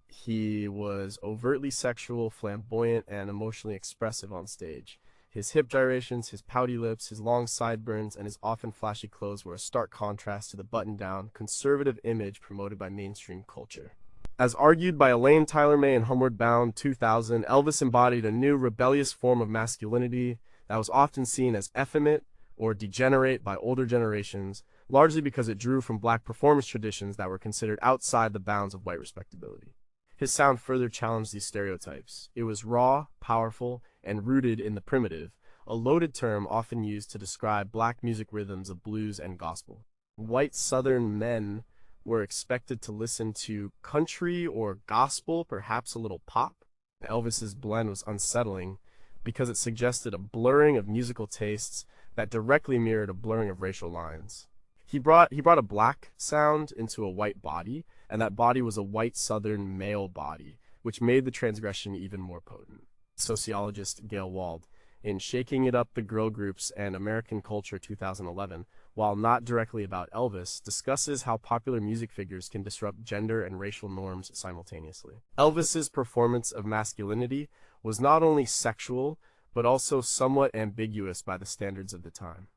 He was overtly sexual, flamboyant, and emotionally expressive on stage. His hip gyrations, his pouty lips, his long sideburns, and his often flashy clothes were a stark contrast to the buttoned-down, conservative image promoted by mainstream culture. As argued by Elaine Tyler May in Homeward Bound 2000, Elvis embodied a new, rebellious form of masculinity that was often seen as effeminate or degenerate by older generations, largely because it drew from black performance traditions that were considered outside the bounds of white respectability. His sound further challenged these stereotypes. It was raw, powerful, and rooted in the primitive, a loaded term often used to describe black music rhythms of blues and gospel. White Southern men were expected to listen to country or gospel, perhaps a little pop. Elvis's blend was unsettling because it suggested a blurring of musical tastes that directly mirrored a blurring of racial lines. He brought a black sound into a white body, and that body was a white Southern male body, which made the transgression even more potent. Sociologist Gail Wald, in Shaking It Up, the Girl Groups and American Culture 2011, while not directly about Elvis, discusses how popular music figures can disrupt gender and racial norms simultaneously. Elvis's performance of masculinity was not only sexual, but also somewhat ambiguous by the standards of the time.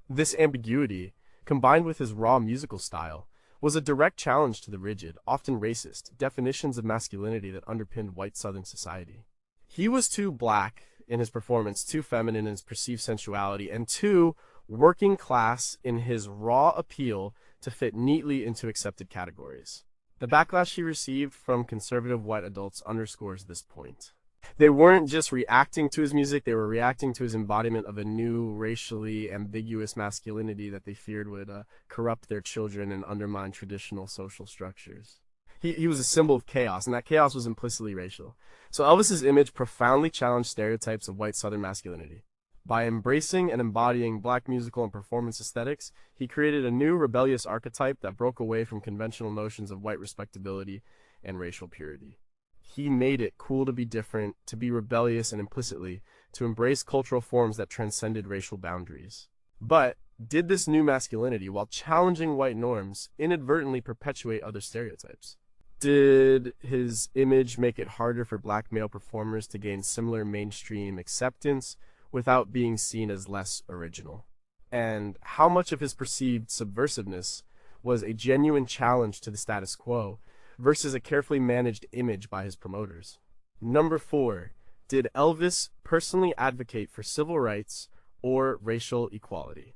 This ambiguity, combined with his raw musical style, was a direct challenge to the rigid, often racist, definitions of masculinity that underpinned white Southern society. He was too black in his performance, too feminine in his perceived sensuality, and too working class in his raw appeal to fit neatly into accepted categories. The backlash he received from conservative white adults underscores this point. They weren't just reacting to his music, they were reacting to his embodiment of a new racially ambiguous masculinity that they feared would corrupt their children and undermine traditional social structures. He was a symbol of chaos, and that chaos was implicitly racial. So Elvis's image profoundly challenged stereotypes of white Southern masculinity. By embracing and embodying black musical and performance aesthetics, he created a new rebellious archetype that broke away from conventional notions of white respectability and racial purity. He made it cool to be different, to be rebellious, and implicitly, to embrace cultural forms that transcended racial boundaries. But did this new masculinity, while challenging white norms, inadvertently perpetuate other stereotypes? Did his image make it harder for black male performers to gain similar mainstream acceptance without being seen as less original? And how much of his perceived subversiveness was a genuine challenge to the status quo versus a carefully managed image by his promoters? Number 4. Did Elvis personally advocate for civil rights or racial equality?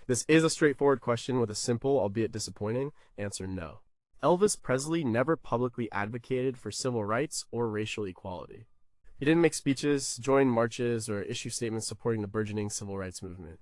This is a straightforward question with a simple, albeit disappointing, answer: no. Elvis Presley never publicly advocated for civil rights or racial equality. He didn't make speeches, join marches, or issue statements supporting the burgeoning civil rights movement.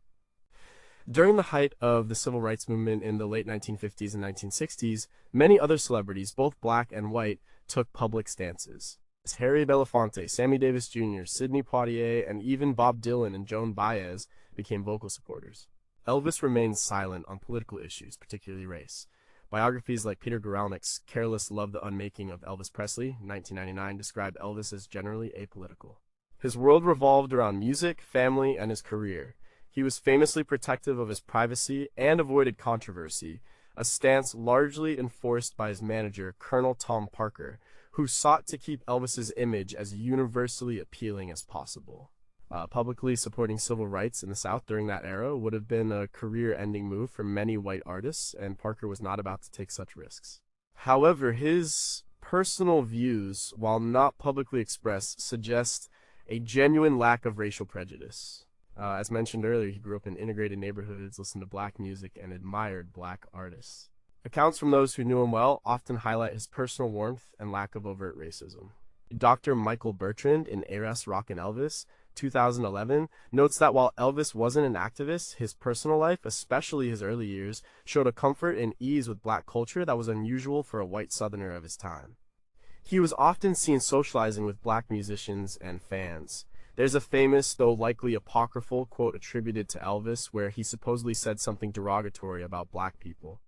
During the height of the civil rights movement in the late 1950s and 1960s, many other celebrities, both black and white, took public stances. Harry Belafonte, Sammy Davis Jr., Sidney Poitier, and even Bob Dylan and Joan Baez became vocal supporters. Elvis remained silent on political issues, particularly race. Biographies like Peter Guralnick's Careless Love the Unmaking of Elvis Presley, 1999, describe Elvis as generally apolitical. His world revolved around music, family, and his career. He was famously protective of his privacy and avoided controversy, a stance largely enforced by his manager, Colonel Tom Parker, who sought to keep Elvis's image as universally appealing as possible. Publicly supporting civil rights in the South during that era would have been a career-ending move for many white artists, and Parker was not about to take such risks. However, his personal views, while not publicly expressed, suggest a genuine lack of racial prejudice. As mentioned earlier, he grew up in integrated neighborhoods, listened to black music, and admired black artists. Accounts from those who knew him well often highlight his personal warmth and lack of overt racism. Dr. Michael Bertrand in Eras, Rock and Elvis, 2011, notes that while Elvis wasn't an activist, his personal life, especially his early years, showed a comfort and ease with black culture that was unusual for a white Southerner of his time. He was often seen socializing with black musicians and fans. There's a famous, though likely apocryphal, quote attributed to Elvis where he supposedly said something derogatory about black people.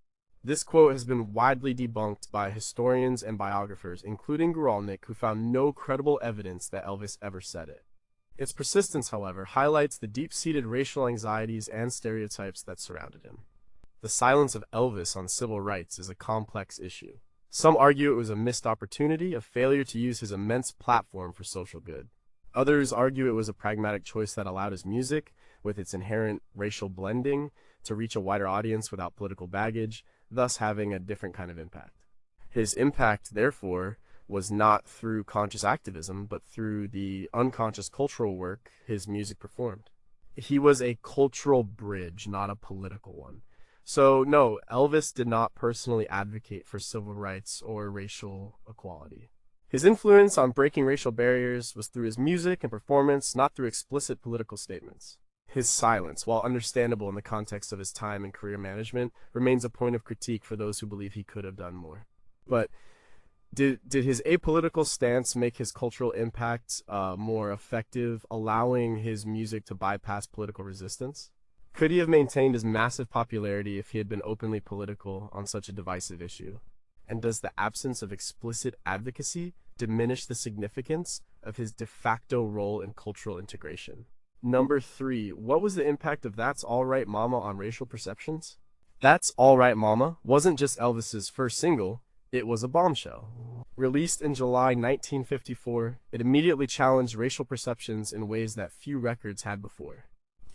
This quote has been widely debunked by historians and biographers, including Guralnick, who found no credible evidence that Elvis ever said it. Its persistence, however, highlights the deep-seated racial anxieties and stereotypes that surrounded him. The silence of Elvis on civil rights is a complex issue. Some argue it was a missed opportunity, a failure to use his immense platform for social good. Others argue it was a pragmatic choice that allowed his music, with its inherent racial blending, to reach a wider audience without political baggage, thus having a different kind of impact. His impact, therefore, was not through conscious activism, but through the unconscious cultural work his music performed. He was a cultural bridge, not a political one. So, no, Elvis did not personally advocate for civil rights or racial equality. His influence on breaking racial barriers was through his music and performance, not through explicit political statements. His silence, while understandable in the context of his time and career management, remains a point of critique for those who believe he could have done more. But did his apolitical stance make his cultural impact more effective, allowing his music to bypass political resistance? Could he have maintained his massive popularity if he had been openly political on such a divisive issue? And does the absence of explicit advocacy diminish the significance of his de facto role in cultural integration? Number 3, what was the impact of That's All Right Mama on racial perceptions? That's All Right Mama wasn't just Elvis's first single, it was a bombshell. Released in July 1954, it immediately challenged racial perceptions in ways that few records had before.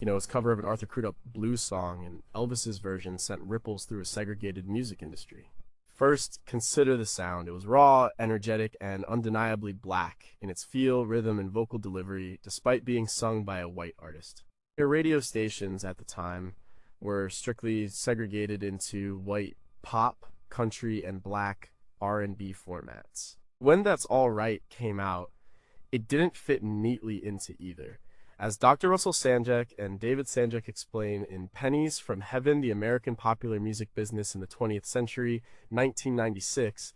Its cover of an Arthur Crudup blues song and Elvis's version sent ripples through a segregated music industry. First, consider the sound. It was raw, energetic, and undeniably black in its feel, rhythm, and vocal delivery, despite being sung by a white artist. Their radio stations at the time were strictly segregated into white pop, country, and black R&B formats. When That's All Right came out, it didn't fit neatly into either. As Dr. Russell Sanjak and David Sanjak explain in Pennies from Heaven, the American Popular Music Business in the 20th Century, 1996,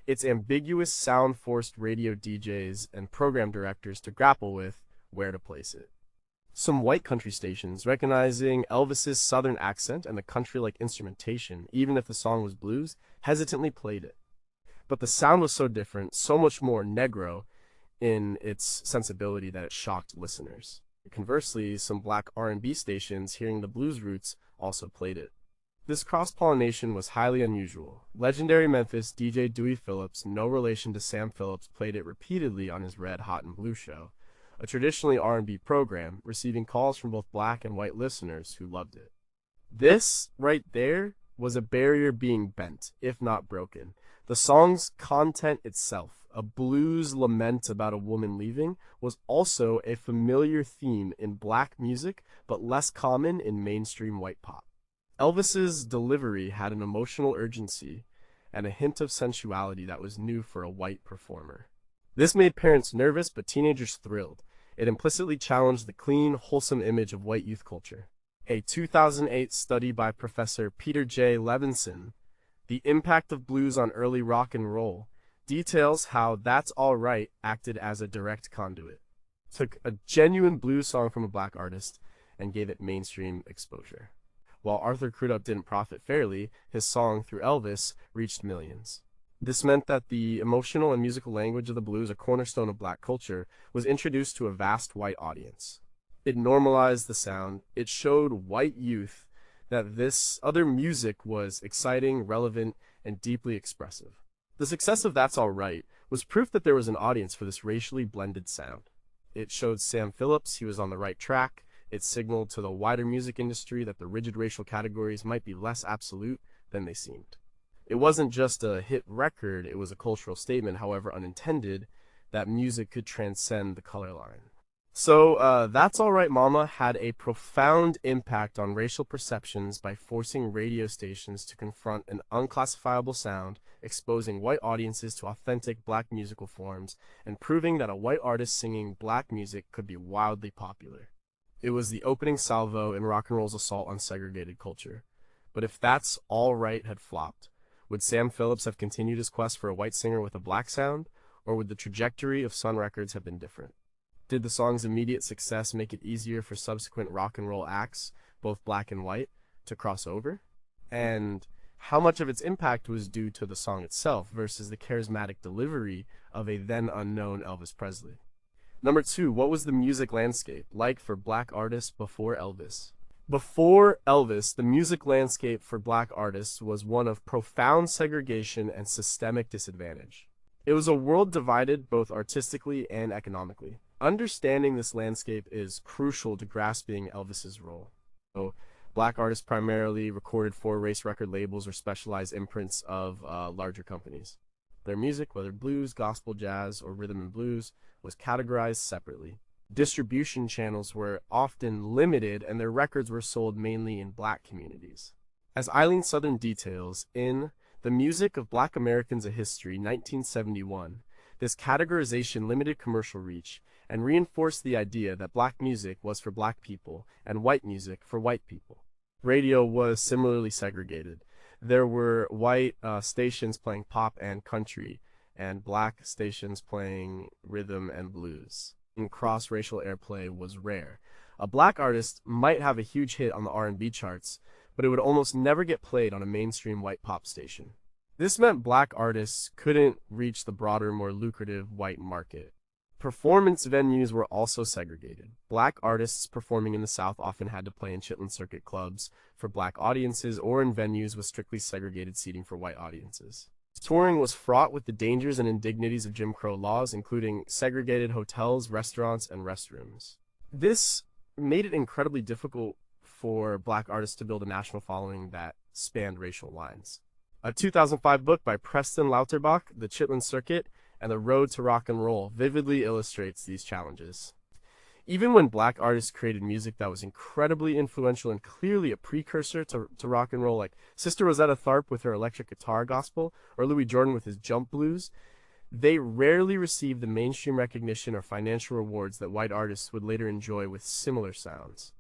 its ambiguous sound forced radio DJs and program directors to grapple with where to place it. Some white country stations, recognizing Elvis's southern accent and the country-like instrumentation, even if the song was blues, hesitantly played it. But the sound was so different, so much more negro in its sensibility that it shocked listeners. Conversely, some black R&B stations, hearing the blues roots, also played it. This cross-pollination was highly unusual. Legendary Memphis DJ Dewey Phillips, no relation to Sam Phillips, played it repeatedly on his Red Hot and Blue show, a traditionally R&B program, receiving calls from both black and white listeners who loved it. This, right there, was a barrier being bent, if not broken. The song's content itself, a blues lament about a woman leaving, was also a familiar theme in black music, but less common in mainstream white pop. Elvis's delivery had an emotional urgency and a hint of sensuality that was new for a white performer. This made parents nervous, but teenagers thrilled. It implicitly challenged the clean, wholesome image of white youth culture. A 2008 study by Professor Peter J. Levinson, The Impact of Blues on Early Rock and Roll, details how That's All Right acted as a direct conduit. Took a genuine blues song from a black artist and gave it mainstream exposure. While Arthur Crudup didn't profit fairly, his song Through Elvis reached millions. This meant that the emotional and musical language of the blues, a cornerstone of black culture, was introduced to a vast white audience. It normalized the sound. It showed white youth that this other music was exciting, relevant, and deeply expressive. The success of That's All Right was proof that there was an audience for this racially blended sound. It showed Sam Phillips he was on the right track. It signaled to the wider music industry that the rigid racial categories might be less absolute than they seemed. It wasn't just a hit record, it was a cultural statement, however unintended, that music could transcend the color line. So, That's All Right Mama had a profound impact on racial perceptions by forcing radio stations to confront an unclassifiable sound, exposing white audiences to authentic black musical forms, and proving that a white artist singing black music could be wildly popular. It was the opening salvo in rock and roll's assault on segregated culture. But if That's All Right had flopped, would Sam Phillips have continued his quest for a white singer with a black sound, or would the trajectory of Sun Records have been different? Did the song's immediate success make it easier for subsequent rock and roll acts, both black and white, to cross over? And how much of its impact was due to the song itself versus the charismatic delivery of a then unknown Elvis Presley? Number 2, what was the music landscape like for black artists before Elvis? Before Elvis, the music landscape for black artists was one of profound segregation and systemic disadvantage. It was a world divided both artistically and economically. Understanding this landscape is crucial to grasping Elvis's role. So, black artists primarily recorded for race record labels or specialized imprints of larger companies. Their music, whether blues, gospel, jazz, or rhythm and blues, was categorized separately. Distribution channels were often limited, and their records were sold mainly in black communities. As Eileen Southern details in The Music of Black Americans: A History, 1971, this categorization limited commercial reach and reinforced the idea that black music was for black people and white music for white people. Radio was similarly segregated. There were white stations playing pop and country, and black stations playing rhythm and blues. And cross-racial airplay was rare. A black artist might have a huge hit on the R&B charts, but it would almost never get played on a mainstream white pop station. This meant black artists couldn't reach the broader, more lucrative white market. Performance venues were also segregated. Black artists performing in the South often had to play in Chitlin Circuit clubs for black audiences or in venues with strictly segregated seating for white audiences. Touring was fraught with the dangers and indignities of Jim Crow laws, including segregated hotels, restaurants, and restrooms. This made it incredibly difficult for black artists to build a national following that spanned racial lines. A 2005 book by Preston Lauterbach, The Chitlin Circuit and the Road to Rock and Roll, vividly illustrates these challenges. Even when black artists created music that was incredibly influential and clearly a precursor to rock and roll, like Sister Rosetta Tharpe with her electric guitar gospel, or Louis Jordan with his jump blues, they rarely received the mainstream recognition or financial rewards that white artists would later enjoy with similar sounds.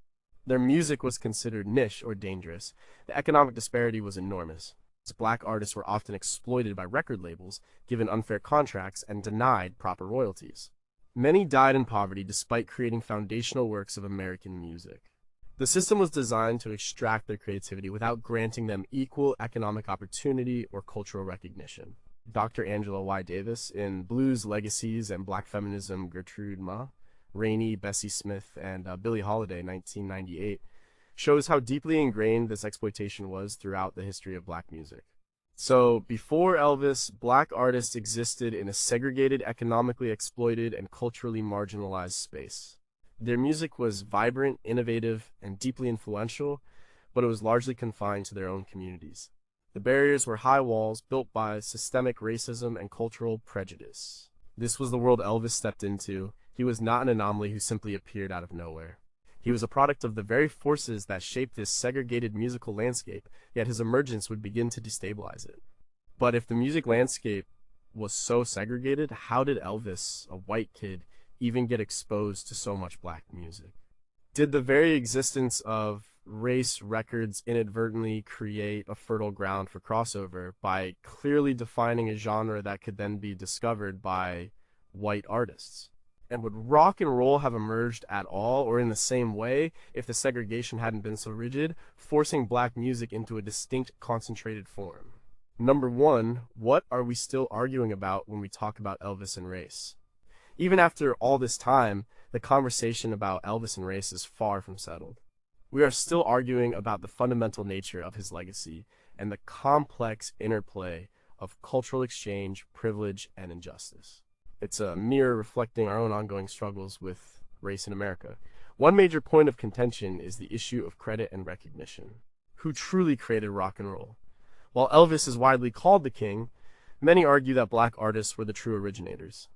Their music was considered niche or dangerous. The economic disparity was enormous. Black artists were often exploited by record labels, given unfair contracts, and denied proper royalties. Many died in poverty despite creating foundational works of American music. The system was designed to extract their creativity without granting them equal economic opportunity or cultural recognition. Dr. Angela Y. Davis, in Blues Legacies and Black Feminism, Gertrude Ma, Rainey, Bessie Smith, and Billie Holiday, 1998, shows how deeply ingrained this exploitation was throughout the history of black music. So, before Elvis, black artists existed in a segregated, economically exploited, and culturally marginalized space. Their music was vibrant, innovative, and deeply influential, but it was largely confined to their own communities. The barriers were high walls built by systemic racism and cultural prejudice. This was the world Elvis stepped into. He was not an anomaly who simply appeared out of nowhere. He was a product of the very forces that shaped this segregated musical landscape, yet his emergence would begin to destabilize it. But if the music landscape was so segregated, how did Elvis, a white kid, even get exposed to so much black music? Did the very existence of race records inadvertently create a fertile ground for crossover by clearly defining a genre that could then be discovered by white artists? And would rock and roll have emerged at all or in the same way if the segregation hadn't been so rigid, forcing black music into a distinct concentrated form? Number one, what are we still arguing about when we talk about Elvis and race? Even after all this time, the conversation about Elvis and race is far from settled. We are still arguing about the fundamental nature of his legacy and the complex interplay of cultural exchange, privilege, and injustice. It's a mirror reflecting our own ongoing struggles with race in America. One major point of contention is the issue of credit and recognition. Who truly created rock and roll? While Elvis is widely called the king, many argue that black artists were the true originators.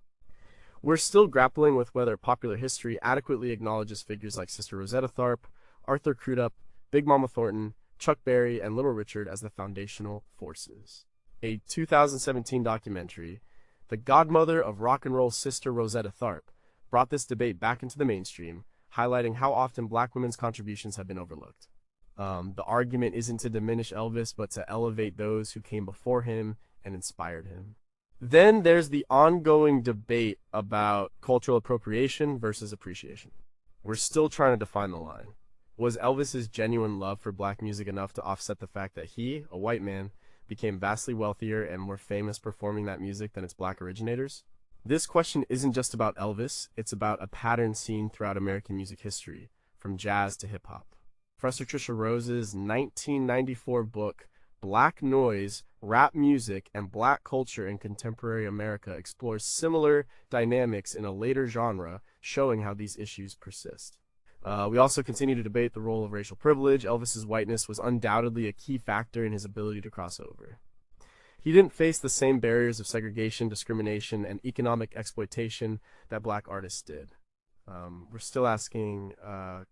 We're still grappling with whether popular history adequately acknowledges figures like Sister Rosetta Tharpe, Arthur Crudup, Big Mama Thornton, Chuck Berry, and Little Richard as the foundational forces. A 2017 documentary, The Godmother of Rock and Roll, Sister Rosetta Tharpe, brought this debate back into the mainstream, highlighting how often black women's contributions have been overlooked. The argument isn't to diminish Elvis, but to elevate those who came before him and inspired him. Then there's the ongoing debate about cultural appropriation versus appreciation. We're still trying to define the line. Was Elvis's genuine love for black music enough to offset the fact that he, a white man, became vastly wealthier and more famous performing that music than its black originators? This question isn't just about Elvis, it's about a pattern seen throughout American music history, from jazz to hip-hop. Professor Trisha Rose's 1994 book, Black Noise, Rap Music, and Black Culture in Contemporary America explores similar dynamics in a later genre, showing how these issues persist. We also continue to debate the role of racial privilege. Elvis's whiteness was undoubtedly a key factor in his ability to cross over. He didn't face the same barriers of segregation, discrimination, and economic exploitation that black artists did. We're still asking,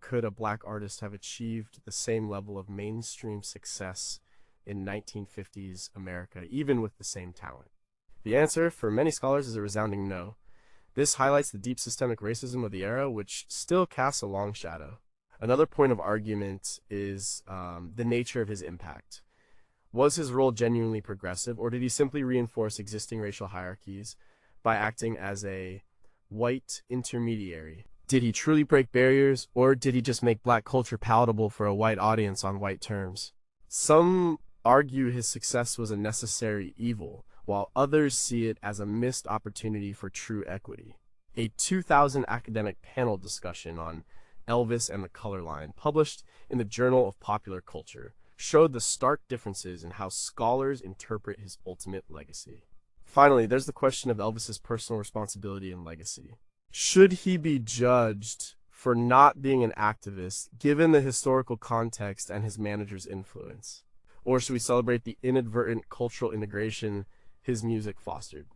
could a black artist have achieved the same level of mainstream success in 1950s America, even with the same talent? The answer, for many scholars, is a resounding no. This highlights the deep systemic racism of the era, which still casts a long shadow. Another point of argument is the nature of his impact. Was his role genuinely progressive, or did he simply reinforce existing racial hierarchies by acting as a white intermediary? Did he truly break barriers, or did he just make black culture palatable for a white audience on white terms? Some argue his success was a necessary evil, while others see it as a missed opportunity for true equity. A 2000 academic panel discussion on Elvis and the Color Line, published in the Journal of Popular Culture, showed the stark differences in how scholars interpret his ultimate legacy. Finally, there's the question of Elvis's personal responsibility and legacy. Should he be judged for not being an activist, given the historical context and his manager's influence? Or should we celebrate the inadvertent cultural integration his music fostered?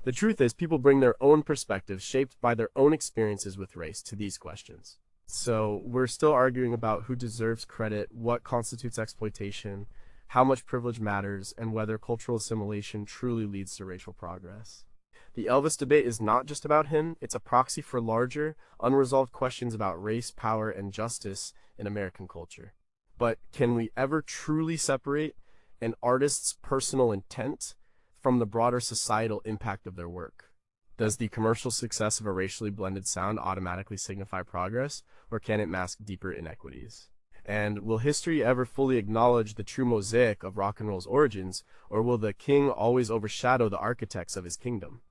The truth is, people bring their own perspectives, shaped by their own experiences with race, to these questions. So we're still arguing about who deserves credit, what constitutes exploitation, how much privilege matters, and whether cultural assimilation truly leads to racial progress. The Elvis debate is not just about him, it's a proxy for larger, unresolved questions about race, power, and justice in American culture. But can we ever truly separate an artist's personal intent from the broader societal impact of their work? Does the commercial success of a racially blended sound automatically signify progress, or can it mask deeper inequities? And will history ever fully acknowledge the true mosaic of rock and roll's origins, or will the king always overshadow the architects of his kingdom?